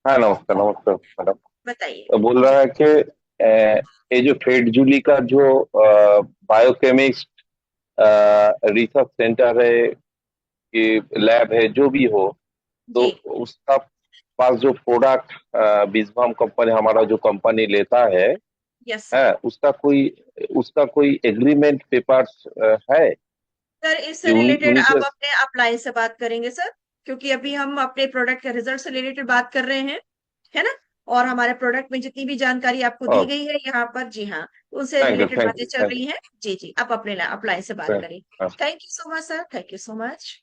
हाँ नमस्कार नमस्कार मैडम। बताइए। तो बोल रहा है कि ये जो फेड जूली का जो बायोकेमिस्ट रिसर्च सेंटर है कि लैब है जो भी हो, तो जी। उसका पास जो प्रोडक्ट बीजफार्म कंपनी हमारा जो कंपनी लेता यस सर। है उसका कोई एग्रीमेंट पेपर्स है सर इससे कि उन्हीं रिलेटेड उन्हीं आप के। अपने अपलाइन से बात करेंगे सर, क्योंकि अभी हम अपने प्रोडक्ट के रिजल्ट से रिलेटेड बात कर रहे हैं, है ना? और हमारे प्रोडक्ट में जितनी भी जानकारी आपको दी गई है यहाँ पर, जी हाँ, उनसे थैंक यू रिलेटेड थैंक बातें यू चल थैंक रही हैं। जी जी, आप अपने अपलाइन से बात करें। You. Thank you so much sir, thank you so much.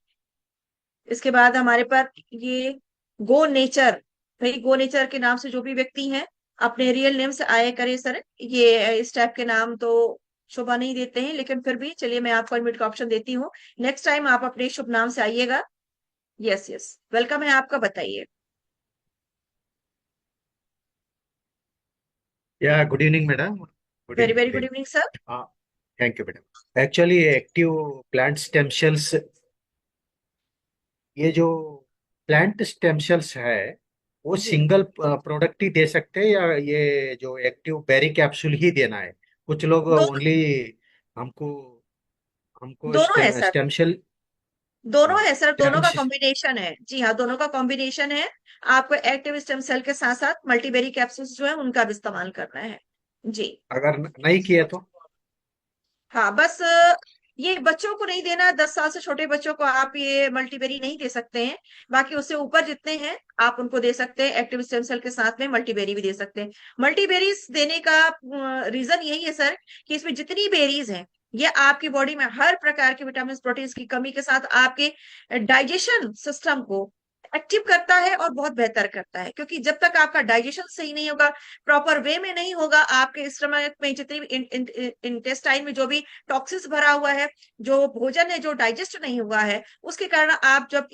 इसके बाद हमारे पास ये गो नेचर, भाई गो नेचर के नाम से जो भी व्यक्ति हैं अपने रियल नेम से आया करे सर। ये इस टाइप के नाम तो शोभा नहीं देते हैं, लेकिन फिर भी चलिए मैं आपको अनम्यूट का ऑप्शन देती हूँ। नेक्स्ट टाइम आप अपने शुभ नाम से आइएगा। यस यस, वेलकम है आपका, बताइए। Yeah, good evening, madam. Good very evening, very good good evening. Evening sir. Uh, Thank you, madam. Actually, active plant stem cells, ये जो प्लांट स्टेम सेल्स है वो जी, सिंगल प्रोडक्ट ही दे सकते हैं या ये जो एक्टिव बेरी कैप्सूल ही देना है? कुछ लोग दोनों, ओनली हमको हमको दोनों है सर। स्टेम सेल दोनों है सर, दोनों स्टेम का कॉम्बिनेशन है। जी हाँ, दोनों का कॉम्बिनेशन है। आपको एक्टिव स्टेम सेल के साथ साथ मल्टीबेरी कैप्सूल्स जो है उनका भी इस्तेमाल करना है। जी अगर नहीं किए तो? हाँ, बस ये बच्चों को नहीं देना। 10 साल से छोटे बच्चों को आप ये मल्टीबेरी नहीं दे सकते हैं। बाकी उससे ऊपर जितने हैं आप उनको दे सकते हैं। एक्टिव स्टेम सेल के साथ में मल्टीबेरी भी दे सकते हैं। मल्टीबेरीज देने का रीजन यही है सर कि इसमें जितनी बेरीज हैं ये आपकी बॉडी में हर प्रकार के विटामिन प्रोटीन की कमी के साथ आपके डाइजेशन सिस्टम को एक्टिव करता है और बहुत बेहतर करता है। क्योंकि जब तक आपका डाइजेशन सही नहीं होगा, प्रॉपर वे में नहीं होगा, आपके स्टमक में जितनी भी इंटेस्टाइन में जो भी टॉक्सिन्स भरा हुआ है, जो भोजन है जो डाइजेस्ट नहीं हुआ है, उसके कारण आप जब